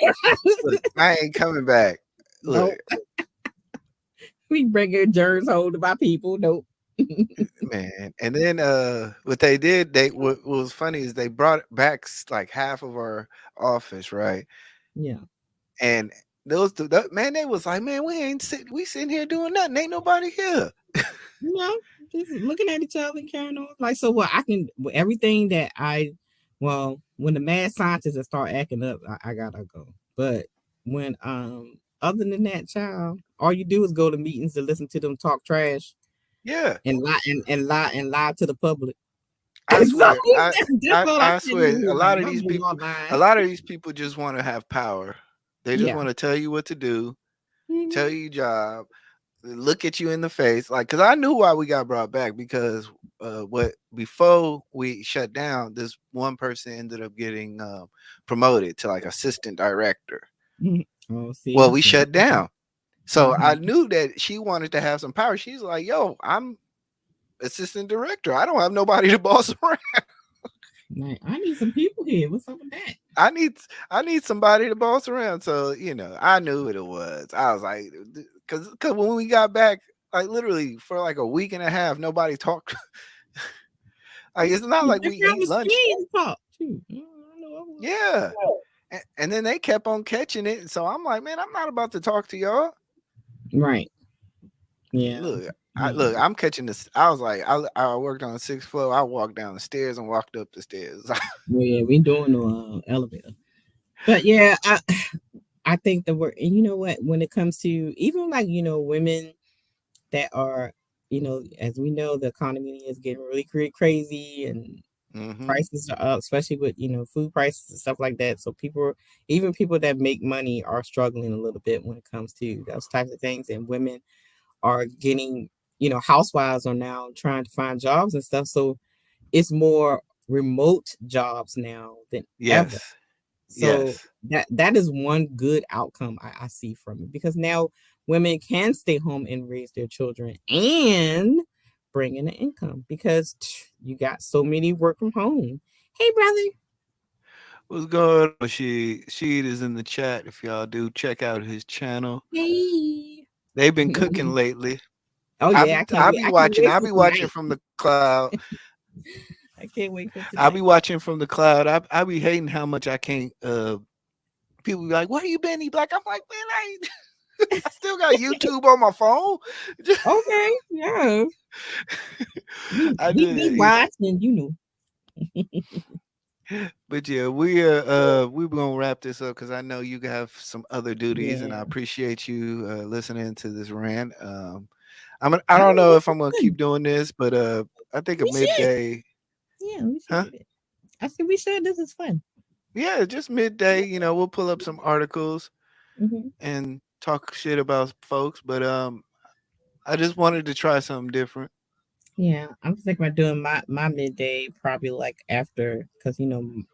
[SPEAKER 1] look. I ain't coming back. Look,
[SPEAKER 2] Nope. We bringing germs home to my people. Nope.
[SPEAKER 1] man. And then what they did, what was funny is they brought back like half of our office, right?
[SPEAKER 2] Yeah.
[SPEAKER 1] And man, they was like, man, we sitting here doing nothing. Ain't nobody here.
[SPEAKER 2] You know, just looking at each other and carrying on. Like, so what I can, everything that well, when the mad scientists start acting up, I gotta go. But when, other than that, child, all you do is go to meetings to listen to them talk trash
[SPEAKER 1] Yeah,
[SPEAKER 2] and lie and lie to the public.
[SPEAKER 1] I
[SPEAKER 2] And so
[SPEAKER 1] swear.
[SPEAKER 2] that's all I
[SPEAKER 1] I
[SPEAKER 2] sit in
[SPEAKER 1] swear.
[SPEAKER 2] here
[SPEAKER 1] A
[SPEAKER 2] like,
[SPEAKER 1] lot of
[SPEAKER 2] I
[SPEAKER 1] these
[SPEAKER 2] know y'all
[SPEAKER 1] people,
[SPEAKER 2] lying.
[SPEAKER 1] a lot of these people just want to have power. They just
[SPEAKER 2] Yeah.
[SPEAKER 1] want to tell you what to do, tell
[SPEAKER 2] Mhm.
[SPEAKER 1] you your job, look at you in the face. Like, cause I knew why we got brought back because what before we shut down, this one person ended up getting promoted to like assistant director.
[SPEAKER 2] Mhm. Oh,
[SPEAKER 1] Well,
[SPEAKER 2] see,
[SPEAKER 1] we
[SPEAKER 2] there
[SPEAKER 1] shut
[SPEAKER 2] you go.
[SPEAKER 1] down. So I
[SPEAKER 2] Mhm.
[SPEAKER 1] knew that she wanted to have some power. She's like, yo, I'm assistant director. I don't have nobody to boss around.
[SPEAKER 2] Like, I need some people here. What's up with that?
[SPEAKER 1] I need I need somebody to boss around. So, I knew what it was. I was like, cause when we got back, like literally for like a week and a half, nobody talked. Like it's not like
[SPEAKER 2] That
[SPEAKER 1] we
[SPEAKER 2] girl
[SPEAKER 1] eat
[SPEAKER 2] was
[SPEAKER 1] lunch.
[SPEAKER 2] scared to talk too. I know.
[SPEAKER 1] Yeah. And then they kept on catching it. So I'm like, man, I'm not about to talk to y'all.
[SPEAKER 2] Right. Yeah.
[SPEAKER 1] Look,
[SPEAKER 2] Yeah.
[SPEAKER 1] I'm catching this. I was like, I worked on the 6th floor. I walked down the stairs and walked up the stairs.
[SPEAKER 2] Well, yeah, we doing the elevator. But yeah, I think the word, and you know what, when it comes to even like, you know, women that are, you know, as we know, the economy is getting really crazy, and
[SPEAKER 1] Mm-hmm.
[SPEAKER 2] Prices are up, especially with food prices and stuff like that. So even people that make money, are struggling a little bit when it comes to those types of things. And women are getting, housewives are now trying to find jobs and stuff. So it's more remote jobs now than ever.
[SPEAKER 1] Yes.
[SPEAKER 2] So
[SPEAKER 1] Yes.
[SPEAKER 2] that is one good outcome I see from it, because now women can stay home and raise their children and bring in an income, because you got so many work from home. Hey, brother.
[SPEAKER 1] What's going on? Sheed is in the chat. If y'all do check out his channel.
[SPEAKER 2] Hey.
[SPEAKER 1] They've been cooking lately.
[SPEAKER 2] Oh
[SPEAKER 1] I
[SPEAKER 2] yeah,
[SPEAKER 1] be I be
[SPEAKER 2] I can't
[SPEAKER 1] watching.
[SPEAKER 2] wait
[SPEAKER 1] I
[SPEAKER 2] for
[SPEAKER 1] be watching
[SPEAKER 2] tonight.
[SPEAKER 1] from the cloud.
[SPEAKER 2] I can't wait for
[SPEAKER 1] I be
[SPEAKER 2] tonight.
[SPEAKER 1] watching from the cloud. I be hating how much I can't. People be like, "Where you been, E Black?" I'm like, man, I ain't, I still got YouTube on my phone.
[SPEAKER 2] Okay, yeah.
[SPEAKER 1] I
[SPEAKER 2] We be
[SPEAKER 1] just,
[SPEAKER 2] watching,
[SPEAKER 1] but yeah, we gonna wrap this up because I know you have some other duties, and I
[SPEAKER 2] Yeah.
[SPEAKER 1] appreciate you listening to this rant. I
[SPEAKER 2] I
[SPEAKER 1] don't
[SPEAKER 2] mean,
[SPEAKER 1] know
[SPEAKER 2] this
[SPEAKER 1] if I'm gonna
[SPEAKER 2] is
[SPEAKER 1] keep
[SPEAKER 2] good.
[SPEAKER 1] doing this, but I think a
[SPEAKER 2] We should.
[SPEAKER 1] midday,
[SPEAKER 2] Yeah, we should
[SPEAKER 1] huh?
[SPEAKER 2] do that. I said we should. This is fun.
[SPEAKER 1] Yeah, just midday. We'll pull up some articles
[SPEAKER 2] Hmm.
[SPEAKER 1] and talk shit about folks. But I just wanted to try something different.
[SPEAKER 2] Yeah, I'm thinking about doing my midday probably like after, because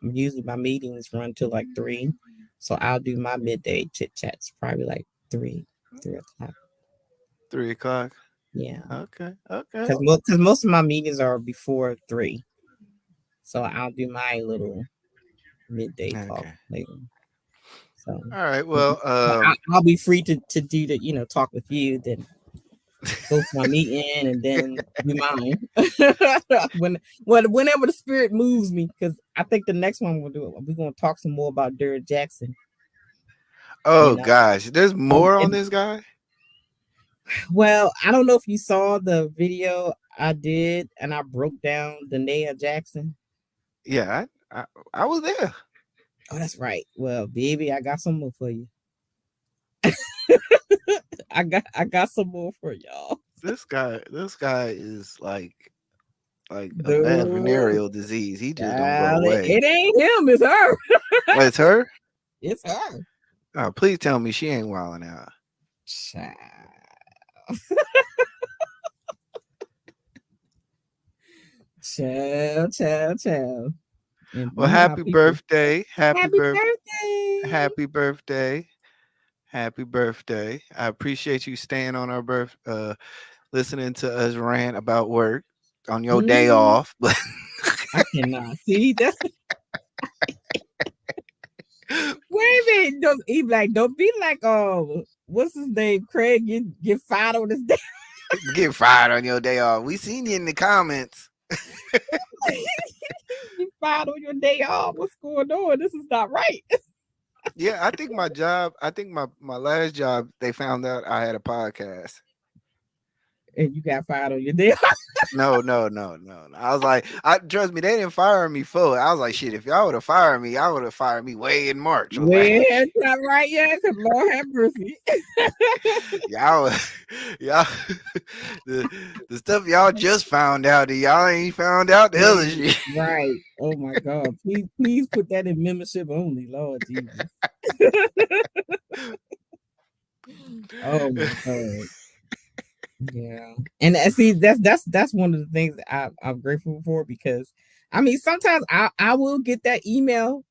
[SPEAKER 2] usually my meetings run till like 3, so I'll do my midday chit chats probably like 3 o'clock.
[SPEAKER 1] 3 o'clock.
[SPEAKER 2] Yeah,
[SPEAKER 1] Okay. Okay.
[SPEAKER 2] because most of my meetings are before 3, so I'll do my little midday talk
[SPEAKER 1] Okay.
[SPEAKER 2] later. So,
[SPEAKER 1] All right.
[SPEAKER 2] mhm.
[SPEAKER 1] Well,
[SPEAKER 2] So I'll be free to do the talk with you, then go to my meeting and then do mine. Whenever the spirit moves me, because I think the next one we're gonna talk some more about Derrick Jackson. You
[SPEAKER 1] oh
[SPEAKER 2] know,
[SPEAKER 1] gosh, there's more on
[SPEAKER 2] and
[SPEAKER 1] this guy.
[SPEAKER 2] well, I don't know if you saw the video I did, and I broke down Danae Jackson.
[SPEAKER 1] Yeah, I was there.
[SPEAKER 2] Oh, that's right. Well, baby, I got some more for you. I got some more for y'all.
[SPEAKER 1] This guy is like a bad
[SPEAKER 2] Dude,
[SPEAKER 1] venereal disease. He just don't go
[SPEAKER 2] child,
[SPEAKER 1] away.
[SPEAKER 2] it ain't him, it's her.
[SPEAKER 1] Oh, it's her.
[SPEAKER 2] It's her.
[SPEAKER 1] Oh, please tell me she ain't wilding out.
[SPEAKER 2] Child. Child, child, child. And
[SPEAKER 1] Well,
[SPEAKER 2] you know how
[SPEAKER 1] happy
[SPEAKER 2] people.
[SPEAKER 1] birthday,
[SPEAKER 2] Happy birthday.
[SPEAKER 1] happy birthday, happy birthday. I appreciate you staying on our listening to us rant about work on your day
[SPEAKER 2] Hmm.
[SPEAKER 1] off. But
[SPEAKER 2] I cannot see. That's wait a minute. Don't be like what's his name? Craig get fired on his day.
[SPEAKER 1] get fired on your day off. We seen you in the comments.
[SPEAKER 2] You fired on your day off. What's going on? This is not right.
[SPEAKER 1] Yeah, I think my job. I think my last job. They found out I had a podcast.
[SPEAKER 2] And you got fired on your day off.
[SPEAKER 1] No, no, no, no, no. I was like, I trust me, they didn't fire me for it. I was like, shit, if y'all would have fired me, I would have fired me way in March. I was like,
[SPEAKER 2] Well, that's not right, yeah, because Lord have mercy.
[SPEAKER 1] y'all, y'all, the the stuff y'all just found out that y'all ain't found out the other
[SPEAKER 2] Man,
[SPEAKER 1] shit.
[SPEAKER 2] right. Oh my God. Please put that in membership only, Lord Jesus. Oh my God. Yeah. And see, that's one of the things that I'm grateful for, because I mean sometimes I will get that email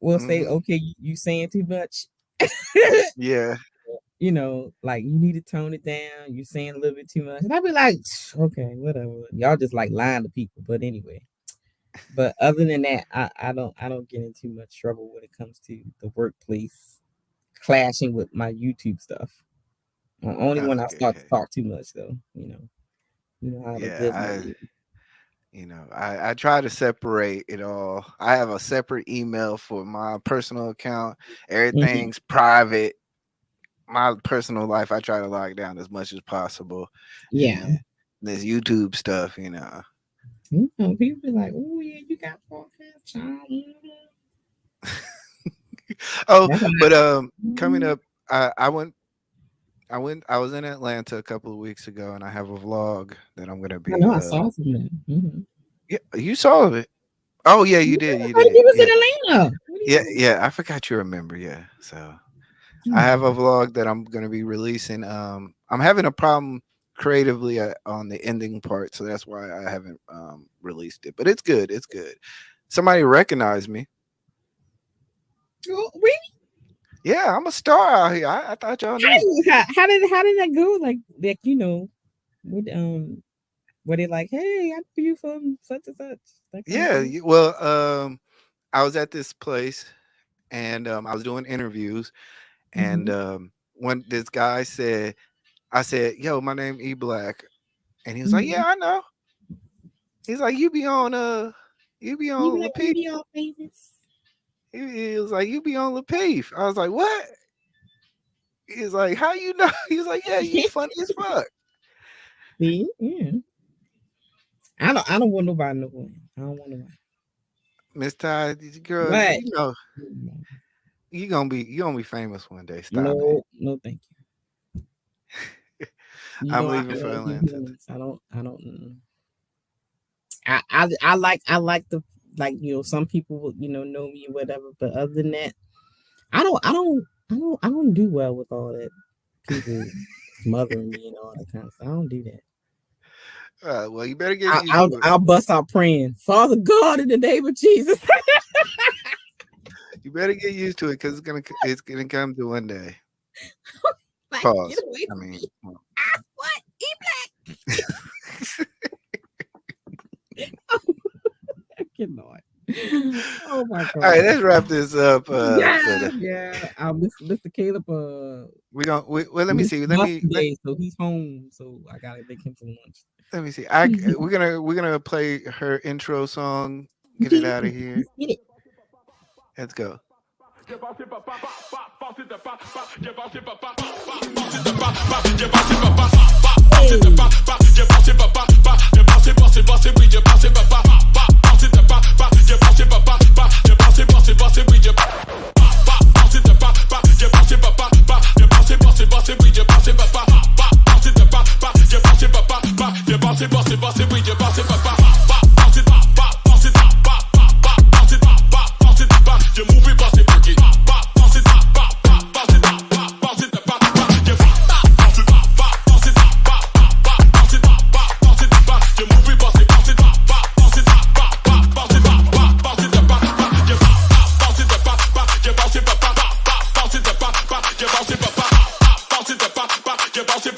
[SPEAKER 2] will say,
[SPEAKER 1] Hmm.
[SPEAKER 2] okay, you saying too much.
[SPEAKER 1] Yeah.
[SPEAKER 2] Like you need to tone it down. You're saying a little bit too much. And I'll be like, okay, whatever. Y'all just like lying to people. But anyway. But other than that, I don't get in too much trouble when it comes to the workplace clashing with my YouTube stuff. Only when I start to
[SPEAKER 1] Okay.
[SPEAKER 2] talk too much though, you know how the
[SPEAKER 1] Yeah.
[SPEAKER 2] good one is.
[SPEAKER 1] I try to separate it all. I have a separate email for my personal account.
[SPEAKER 2] Mhm.
[SPEAKER 1] Everything's private. My personal life, I try to lock down as much as possible.
[SPEAKER 2] Yeah.
[SPEAKER 1] And this YouTube stuff.
[SPEAKER 2] People be like, oh yeah, you got podcast, child.
[SPEAKER 1] Oh,
[SPEAKER 2] That's why
[SPEAKER 1] but coming
[SPEAKER 2] mhm.
[SPEAKER 1] up, I was in Atlanta a couple of weeks ago, and I have a vlog that I'm gonna
[SPEAKER 2] I
[SPEAKER 1] be
[SPEAKER 2] know I saw from that. Mhm.
[SPEAKER 1] Yeah, you saw it. Oh yeah, you
[SPEAKER 2] Yeah,
[SPEAKER 1] did. You
[SPEAKER 2] I thought
[SPEAKER 1] did.
[SPEAKER 2] he was
[SPEAKER 1] Yeah.
[SPEAKER 2] in Atlanta. What do you
[SPEAKER 1] Yeah,
[SPEAKER 2] mean?
[SPEAKER 1] yeah. I forgot you remember. Yeah. So
[SPEAKER 2] Oh
[SPEAKER 1] I
[SPEAKER 2] my
[SPEAKER 1] have a
[SPEAKER 2] God.
[SPEAKER 1] vlog that I'm gonna be releasing. I'm having a problem creatively on the ending part, so that's why I haven't released it. But it's good. It's good. Somebody recognized me.
[SPEAKER 2] Oh, really?
[SPEAKER 1] Yeah, I'm a star out here. I thought y'all knew.
[SPEAKER 2] How did that go? Like with were they like, hey, I know you from such and such, that kind of
[SPEAKER 1] Yeah.
[SPEAKER 2] thing?
[SPEAKER 1] Well, I was at this place and I was doing interviews, and
[SPEAKER 2] Mm-hmm.
[SPEAKER 1] when this guy said, I said, "Yo, my name E Black," and he was like,
[SPEAKER 2] Mm-hmm.
[SPEAKER 1] "Yeah, I know." He's like, you be
[SPEAKER 2] You be
[SPEAKER 1] on
[SPEAKER 2] like, you
[SPEAKER 1] Lapeef."
[SPEAKER 2] be all famous.
[SPEAKER 1] He was like, "You be on Lapeef." I was like, "What?" He's like, "How you know?" He was like, "Yeah, you funny as fuck."
[SPEAKER 2] See, yeah. I don't want nobody no more. I don't want nobody.
[SPEAKER 1] Miss Ty, girl,
[SPEAKER 2] What?
[SPEAKER 1] you know you gonna be famous one day. Stop it.
[SPEAKER 2] No, no, thank you. You
[SPEAKER 1] I'm
[SPEAKER 2] know I
[SPEAKER 1] leaving for
[SPEAKER 2] don't do
[SPEAKER 1] Atlanta.
[SPEAKER 2] humans. I don't. I like the like some people will, know me or whatever, but other than that, I don't do well with all that people smothering me and all that kind of stuff. I don't do that.
[SPEAKER 1] Well, you better get used to it.
[SPEAKER 2] I'll bust out praying, Father God, in the name of Jesus.
[SPEAKER 1] You better get used to it because it's gonna come to one day.
[SPEAKER 2] Like, get
[SPEAKER 1] Pause.
[SPEAKER 2] away
[SPEAKER 1] I
[SPEAKER 2] from me.
[SPEAKER 1] mean,
[SPEAKER 2] What? I cannot. Oh my
[SPEAKER 1] all right,
[SPEAKER 2] God.
[SPEAKER 1] let's wrap this up. But
[SPEAKER 2] Yeah, yeah. Mr. Caleb
[SPEAKER 1] well, let me
[SPEAKER 2] missed
[SPEAKER 1] see.
[SPEAKER 2] the bus today, so he's home. So I gotta make him some lunch.
[SPEAKER 1] Let me see. We're gonna play her intro song. Get it
[SPEAKER 2] Get
[SPEAKER 1] out of
[SPEAKER 2] it.
[SPEAKER 1] here.
[SPEAKER 2] Let's get it.
[SPEAKER 1] Let's go.
[SPEAKER 2] Hey.
[SPEAKER 5] Bounce it